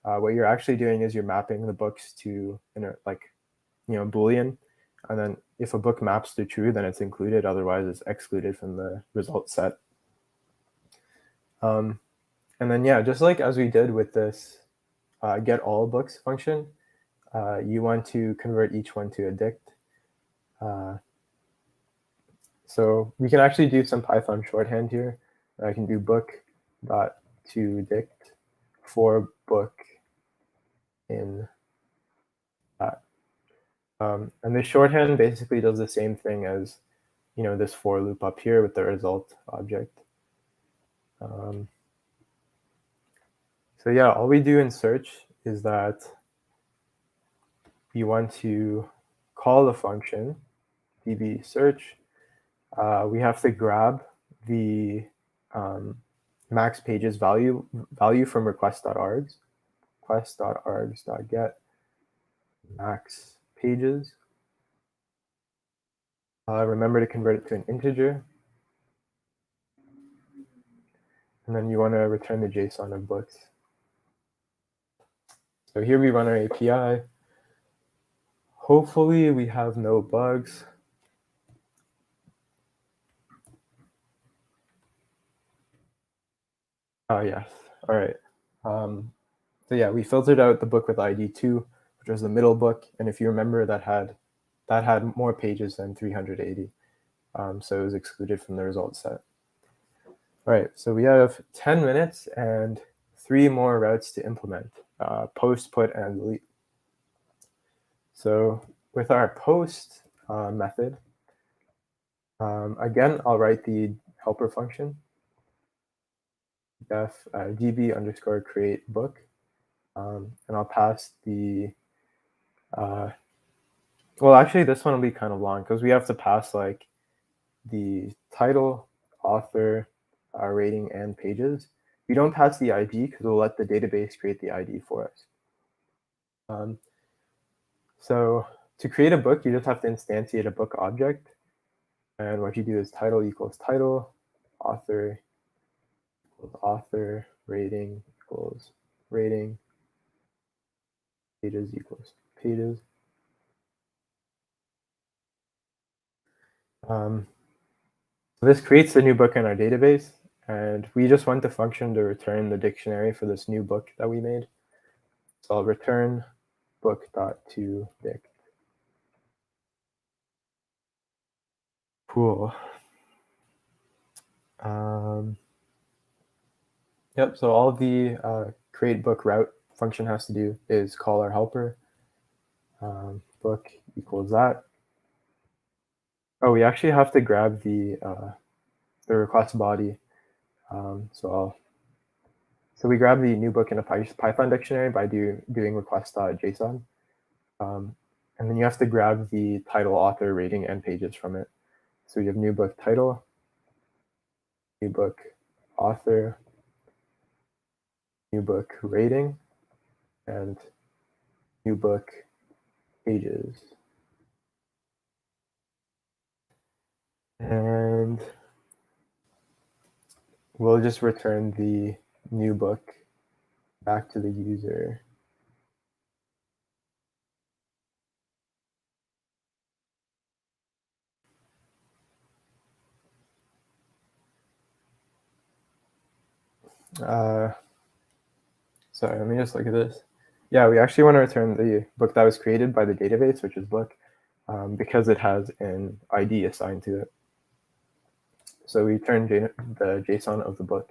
What you're actually doing is you're mapping the books to Boolean, and then if a book maps to true, then it's included. Otherwise, it's excluded from the result set. And then yeah, just like as we did with this get all books function, you want to convert each one to a dict. So we can actually do some Python shorthand here. I can do book.toDict for book in that. And this shorthand basically does the same thing as, this for loop up here with the result object. So yeah, all we do in search is that we want to call the function db search. We have to grab the max pages value from request.args, request.args.get max pages. Remember to convert it to an integer. And then you want to return the JSON of books. So here we run our API. Hopefully we have no bugs. Oh, yes. All right. So yeah, we filtered out the book with ID 2, which was the middle book. And if you remember, that had more pages than 380. So it was excluded from the result set. All right, so we have 10 minutes and 3 more routes to implement. post, put, and delete. So with our post method, again, I'll write the helper function, def db underscore create book, and I'll pass the, well, actually, this one will be kind of long because we have to pass like the title, author, rating, and pages. We don't pass the ID because we'll let the database create the ID for us. So to create a book, you just have to instantiate a book object. And what you do is title equals title, author equals author, rating equals rating, pages equals pages. So this creates the new book in our database, and we just want the function to return the dictionary for this new book that we made. So I'll return book.toDict. Cool. Yep, so all the create book route function has to do is call our helper, book equals that. Oh, we actually have to grab the request body. So we grab the new book in a Python dictionary by doing request.json. And then you have to grab the title, author, rating, and pages from it. So we have new book title, new book author, new book rating, and new book pages. And we'll just return the new book back to the user. Sorry, let me just look at this. Yeah, we actually want to return the book that was created by the database, which is book, because it has an ID assigned to it. So we return the JSON of the book.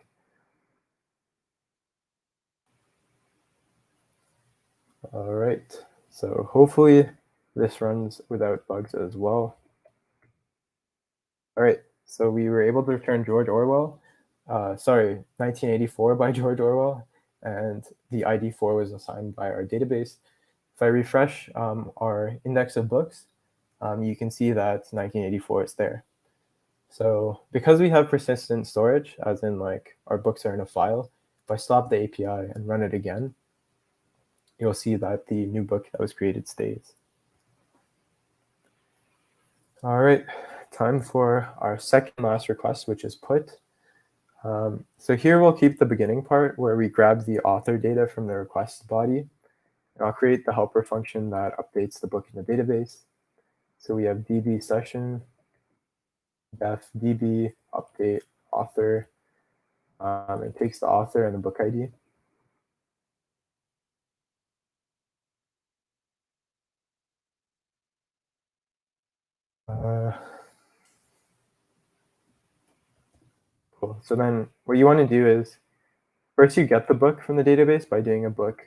All right, so hopefully this runs without bugs as well. All right, so we were able to return George Orwell, 1984 by George Orwell, and the ID 4 was assigned by our database. If I refresh our index of books, you can see that 1984 is there. So because we have persistent storage, as in like our books are in a file, if I stop the API and run it again, you'll see that the new book that was created stays. All right, time for our second last request, which is put. So here we'll keep the beginning part where we grab the author data from the request body. And I'll create the helper function that updates the book in the database. So we have db session, def db update author. It takes the author and the book ID. Cool. So then what you want to do is first you get the book from the database by doing a book.get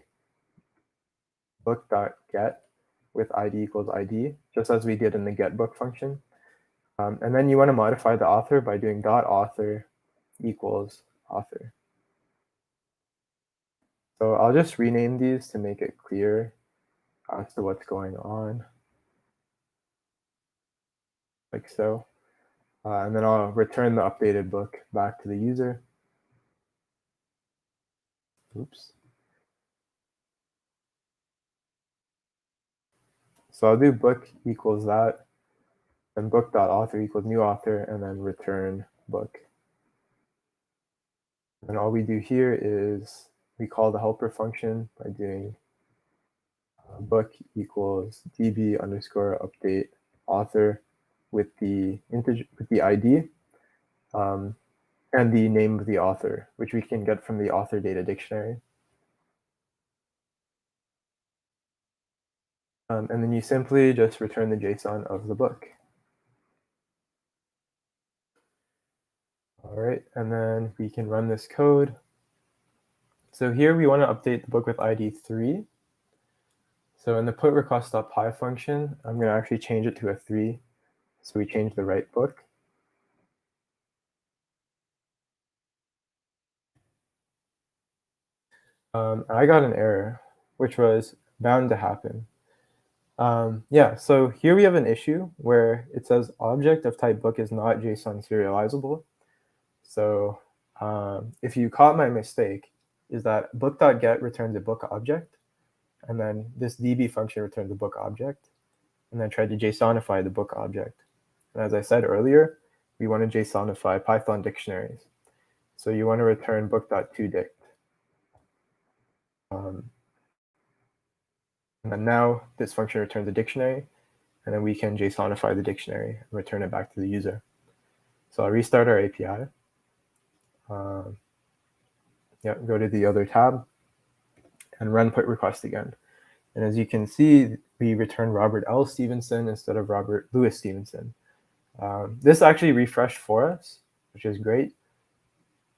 with ID equals ID, just as we did in the getBook function. And then you want to modify the author by doing .author equals author. So I'll just rename these to make it clear as to what's going on, like so. And then I'll return the updated book back to the user. Oops. So I'll do book equals that, and book.author equals new author, and then return book. And all we do here is we call the helper function by doing book equals db underscore update author with the integer with the ID and the name of the author, which we can get from the author data dictionary. And then you simply just return the JSON of the book. All right, and then we can run this code. So here we want to update the book with ID 3. So in the put request.py function, I'm going to actually change it to a 3. So we change the right book. I got an error, which was bound to happen. Yeah, so here we have an issue where it says object of type book is not JSON serializable. So if you caught my mistake, is that book.get returns a book object, and then this db function returns a book object, and then tried to JSONify the book object. And as I said earlier, we want to JSONify Python dictionaries. So you want to return book.toDict. And then now this function returns a dictionary, and then we can JSONify the dictionary and return it back to the user. So I'll restart our API. Yeah, go to the other tab and run put request again. And as you can see, we return Robert L. Stevenson instead of Robert Louis Stevenson. This actually refreshed for us, which is great.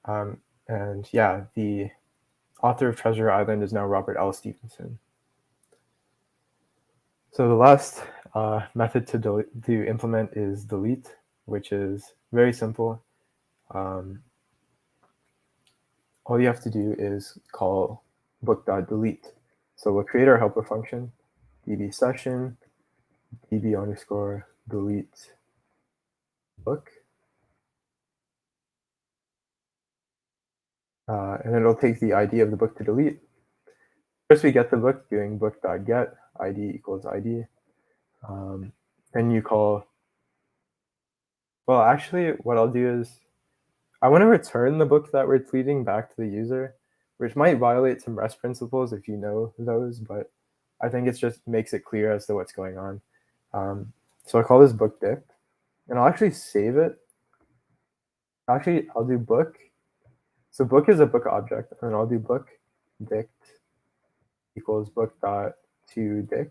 And yeah, the author of Treasure Island is now Robert L. Stevenson. So the last method to implement is delete, which is very simple. All you have to do is call book.delete. So we'll create our helper function, db session, db underscore delete book. And it'll take the ID of the book to delete. First, we get the book doing book.get, ID equals ID. Then you call, well, actually, what I'll do is I want to return the book that we're deleting back to the user, which might violate some REST principles if you know those, but I think it just makes it clear as to what's going on. So I call this book dict, and I'll actually save it. Actually, I'll do book. So book is a book object, and I'll do book dict equals book.toDict.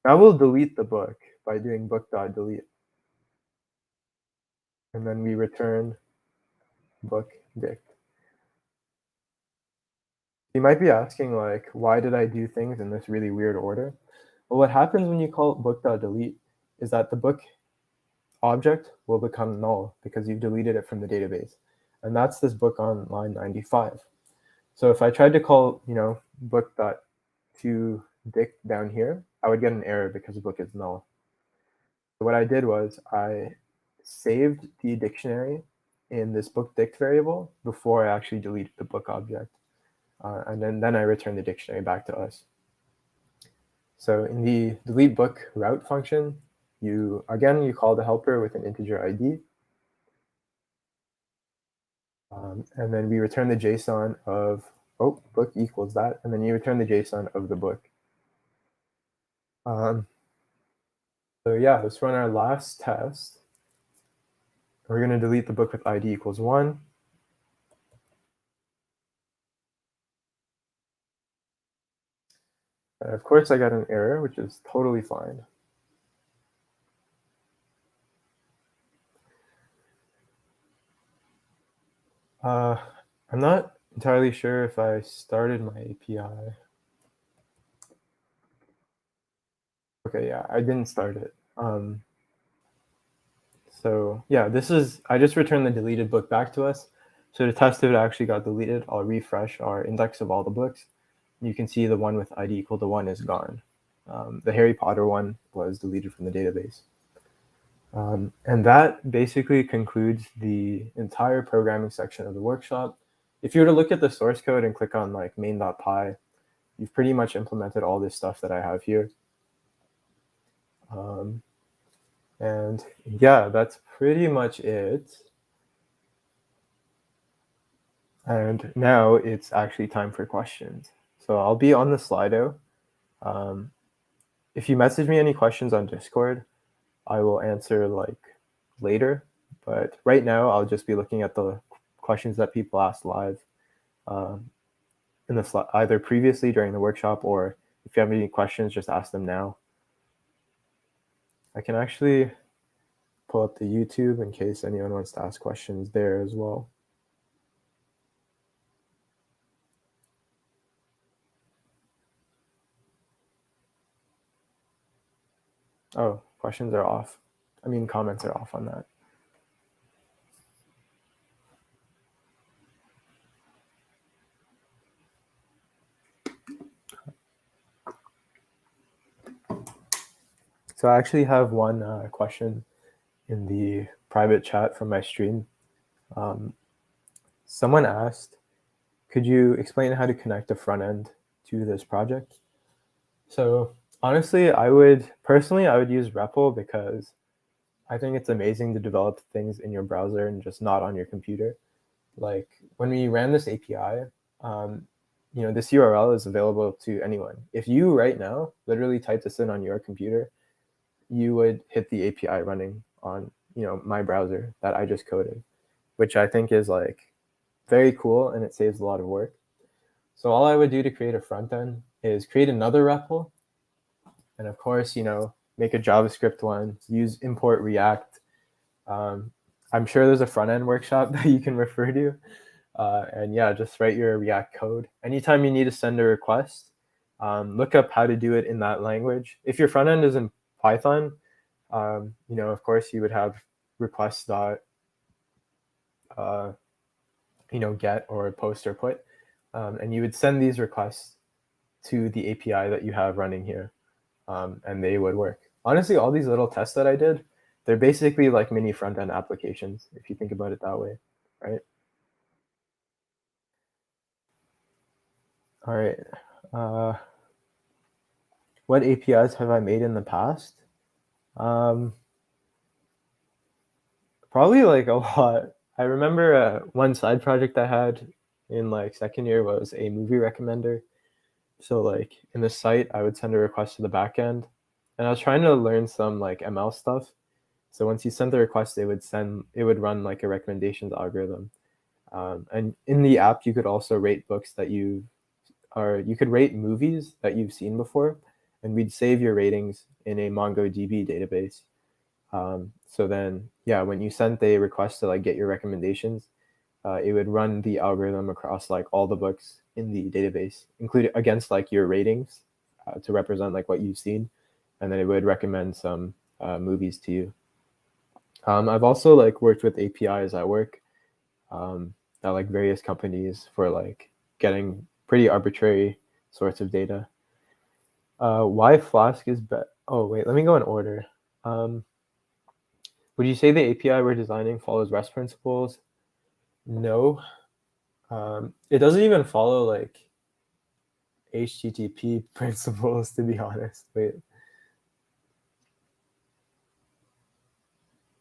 Now we'll delete the book by doing book.delete. And then we return book dict. You might be asking, like, why did I do things in this really weird order? Well, what happens when you call book.delete is that the book object will become null because you've deleted it from the database. And that's this book on line 95. So if I tried to call, book.toDict down here, I would get an error because the book is null. So what I did was I saved the dictionary in this book dict variable before I actually deleted the book object. And then I returned the dictionary back to us. So in the delete book route function, you call the helper with an integer ID. And then we return the JSON of, book equals that. And then you return the JSON of the book. So yeah, let's run our last test. We're going to delete the book with ID equals 1. And of course, I got an error, which is totally fine. I'm not entirely sure if I started my API. Okay, yeah, I didn't start it. So yeah, I just returned the deleted book back to us. So to test if it actually got deleted, I'll refresh our index of all the books. You can see the one with ID equal to 1 is gone. The Harry Potter one was deleted from the database. And that basically concludes the entire programming section of the workshop. If you were to look at the source code and click on like main.py, you've pretty much implemented all this stuff that I have here. And yeah, that's pretty much it. And now it's actually time for questions. So I'll be on the Slido. If you message me any questions on Discord, I will answer like later. But right now, I'll just be looking at the questions that people asked live in the either previously during the workshop, or if you have any questions, just ask them now. I can actually pull up the YouTube in case anyone wants to ask questions there as well. Oh, questions are off. I mean, comments are off on that. So I actually have one question in the private chat from my stream. Someone asked, could you explain how to connect the front end to this project? So honestly, I would use REPL because I think it's amazing to develop things in your browser and just not on your computer. Like when we ran this API, this URL is available to anyone. If you right now literally type this in on your computer, you would hit the API running on my browser that I just coded, which I think is like very cool and it saves a lot of work. So all I would do to create a front end is create another REPL, and of course, make a JavaScript one, use import React. I'm sure there's a front end workshop that you can refer to. And yeah, just write your React code. Anytime you need to send a request, look up how to do it in that language. If your front end is in Python, of course you would have requests dot, get or post or put, and you would send these requests to the API that you have running here, and they would work. Honestly, all these little tests that I did, they're basically like mini front end applications if you think about it that way, right? All right. What APIs have I made in the past? Probably like a lot. I remember one side project I had in like second year was a movie recommender. So like in the site, I would send a request to the backend, and I was trying to learn some like ML stuff. So once you sent the request, it would run like a recommendations algorithm. And in the app, you could also rate books that you could rate movies that you've seen before, and we'd save your ratings in a MongoDB database. So then, yeah, when you sent a request to like get your recommendations, it would run the algorithm across like all the books in the database, including against like your ratings to represent like what you've seen, and then it would recommend some movies to you. I've also like worked with APIs at work at like various companies for like getting pretty arbitrary sorts of data. Why Flask is better? Oh wait, let me go in order. Would you say the API we're designing follows REST principles? No. It doesn't even follow like HTTP principles, to be honest. Wait.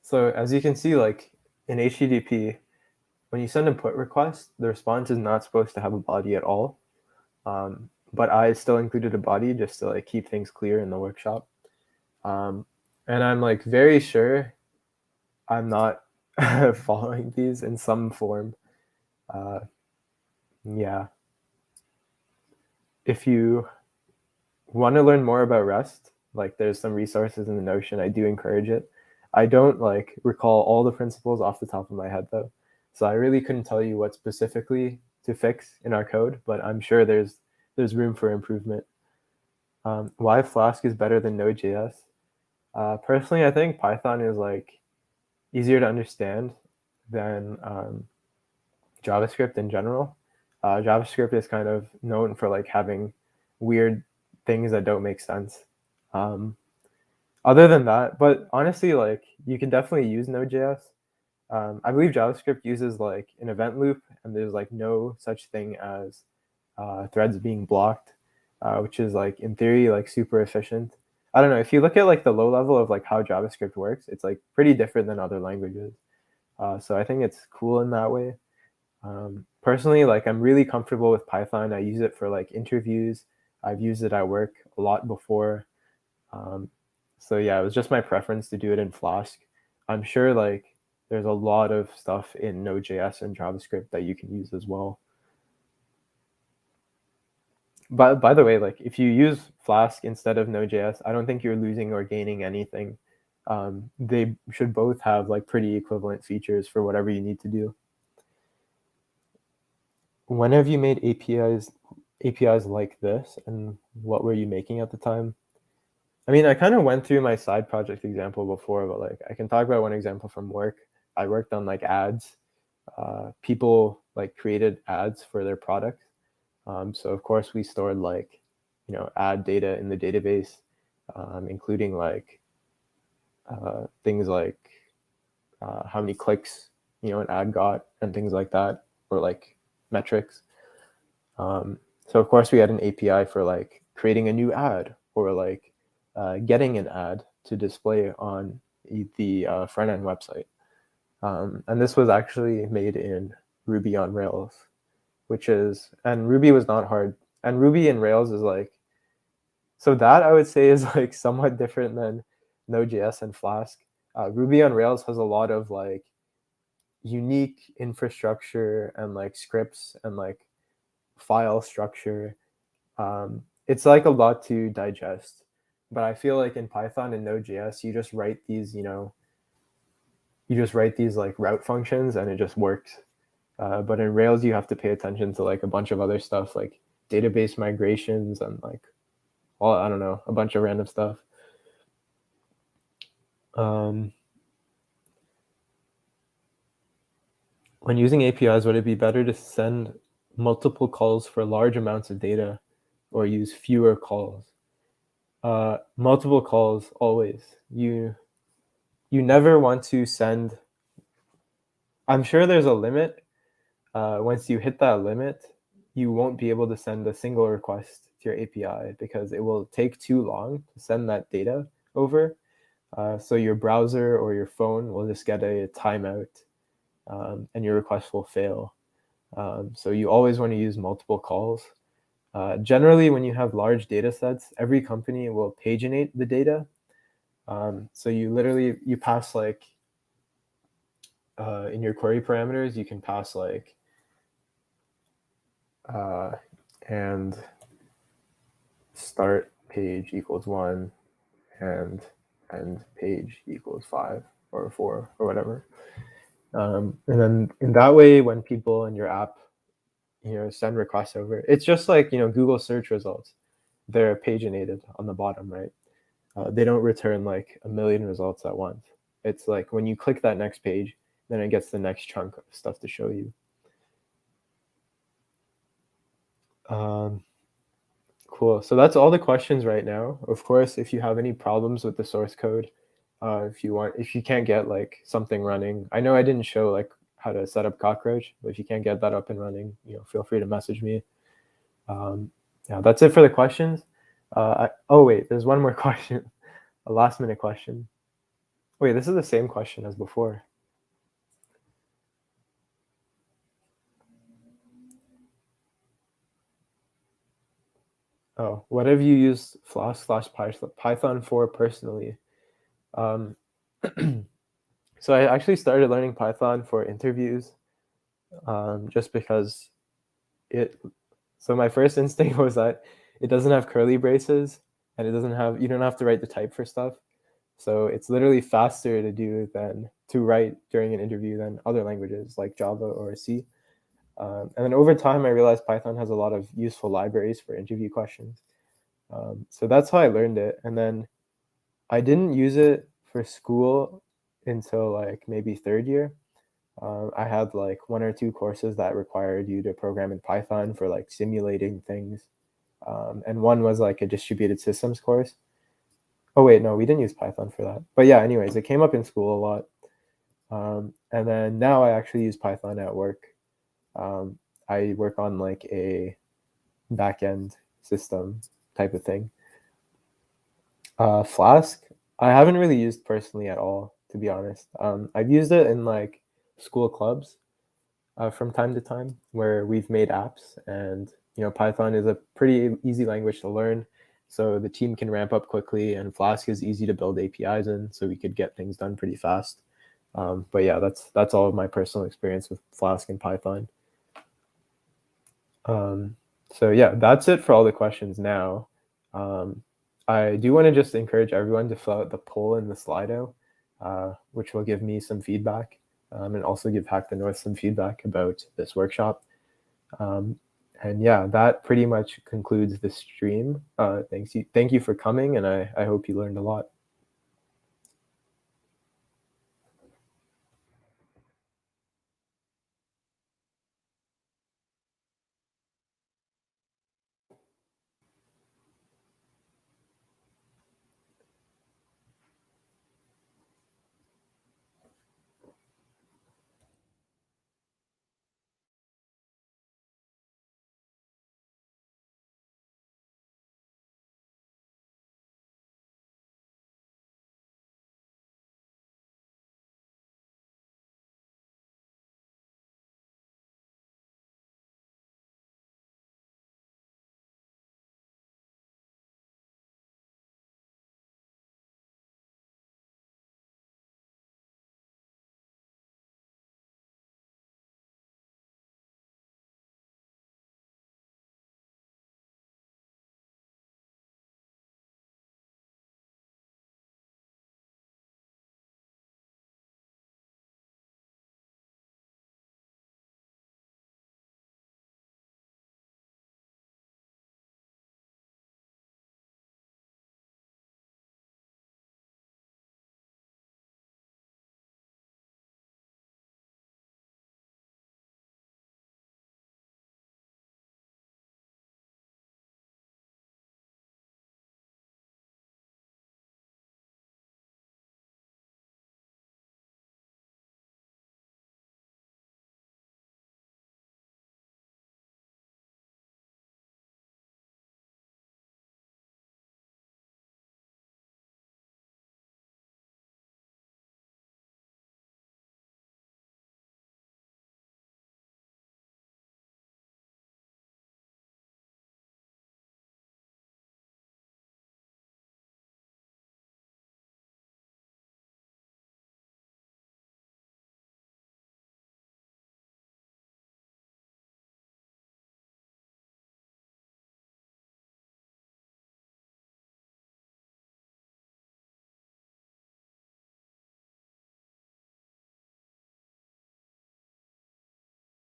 So as you can see, like in HTTP, when you send a put request, the response is not supposed to have a body at all. But I still included a body just to like keep things clear in the workshop. And I'm like very sure I'm not following these in some form. Uh, yeah. If you want to learn more about REST, like there's some resources in the Notion. I do encourage it. I don't like recall all the principles off the top of my head though. So I really couldn't tell you what specifically to fix in our code, but I'm sure there's room for improvement. Why Flask is better than Node.js? Personally, I think Python is like easier to understand than JavaScript in general. JavaScript is kind of known for like having weird things that don't make sense. Um, Other than that, but honestly, like you can definitely use Node.js. I believe JavaScript uses like an event loop, and there's like no such thing as threads being blocked, which is like in theory like super efficient. I don't know, if you look at like the low level of like how JavaScript works, it's like pretty different than other languages. So I think it's cool in that way. Personally, like I'm really comfortable with Python. I use it for like interviews. I've used it at work a lot before. Um, so yeah, it was just my preference to do it in Flask. I'm sure like there's a lot of stuff in Node.js and JavaScript that you can use as well. But by the way, like if you use Flask instead of Node.js, I don't think you're losing or gaining anything. They should both have like pretty equivalent features for whatever you need to do. When have you made APIs like this, and what were you making at the time? I mean, I kind of went through my side project example before, but like I can talk about one example from work. I worked on like ads. People like created ads for their product. So of course we stored like, ad data in the database, including like things like how many clicks, an ad got and things like that, or like metrics. So of course we had an API for like creating a new ad or like getting an ad to display on the front end website. And this was actually made in Ruby on Rails, and Ruby was not hard. And Ruby and Rails is like, so that I would say is like somewhat different than Node.js and Flask. Ruby on Rails has a lot of like unique infrastructure and like scripts and like file structure. It's like a lot to digest, but I feel like in Python and Node.js, you just write these like route functions and it just works. But in Rails, you have to pay attention to like a bunch of other stuff like database migrations and like, well, I don't know, a bunch of random stuff. When using APIs, would it be better to send multiple calls for large amounts of data or use fewer calls? Multiple calls always. You never want to send. I'm sure there's a limit. Once you hit that limit, you won't be able to send a single request to your API because it will take too long to send that data over. So your browser or your phone will just get a timeout, and your request will fail. So you always want to use multiple calls. Generally, when you have large data sets, every company will paginate the data. So you pass like, in your query parameters, you can pass like, and start page equals 1 and end page equals 5 or 4 or whatever. And then in that way, when people in your app, send requests over, it's just like, Google search results. They're paginated on the bottom, right? They don't return like a million results at once. It's like when you click that next page, then it gets the next chunk of stuff to show you. Cool. So that's all the questions right now. Of course, if you have any problems with the source code, if you can't get like something running, I know I didn't show like how to set up Cockroach, but if you can't get that up and running, feel free to message me. Yeah, that's it for the questions. Oh wait, there's one more question, a last minute question. Wait, this is the same question as before. Oh, what have you used Flask/Python for personally? Um, so I actually started learning Python for interviews, just because so my first instinct was that it doesn't have curly braces and you don't have to write the type for stuff. So it's literally faster to write during an interview than other languages like Java or C. And then over time, I realized Python has a lot of useful libraries for interview questions. So that's how I learned it. And then I didn't use it for school until like maybe third year. I had like 1 or 2 courses that required you to program in Python for like simulating things. And one was like a distributed systems course. Oh wait, no, we didn't use Python for that. But yeah, anyways, it came up in school a lot. And then now I actually use Python at work. I work on like a backend system type of thing. Flask, I haven't really used personally at all, to be honest. I've used it in like school clubs from time to time where we've made apps, and Python is a pretty easy language to learn, so the team can ramp up quickly, and Flask is easy to build APIs in, so we could get things done pretty fast. But yeah, that's all of my personal experience with Flask and Python. So yeah, that's it for all the questions now. I do want to just encourage everyone to fill out the poll in the Slido, which will give me some feedback, and also give Hack the North some feedback about this workshop. And yeah, that pretty much concludes the stream. Thank you for coming, and I hope you learned a lot.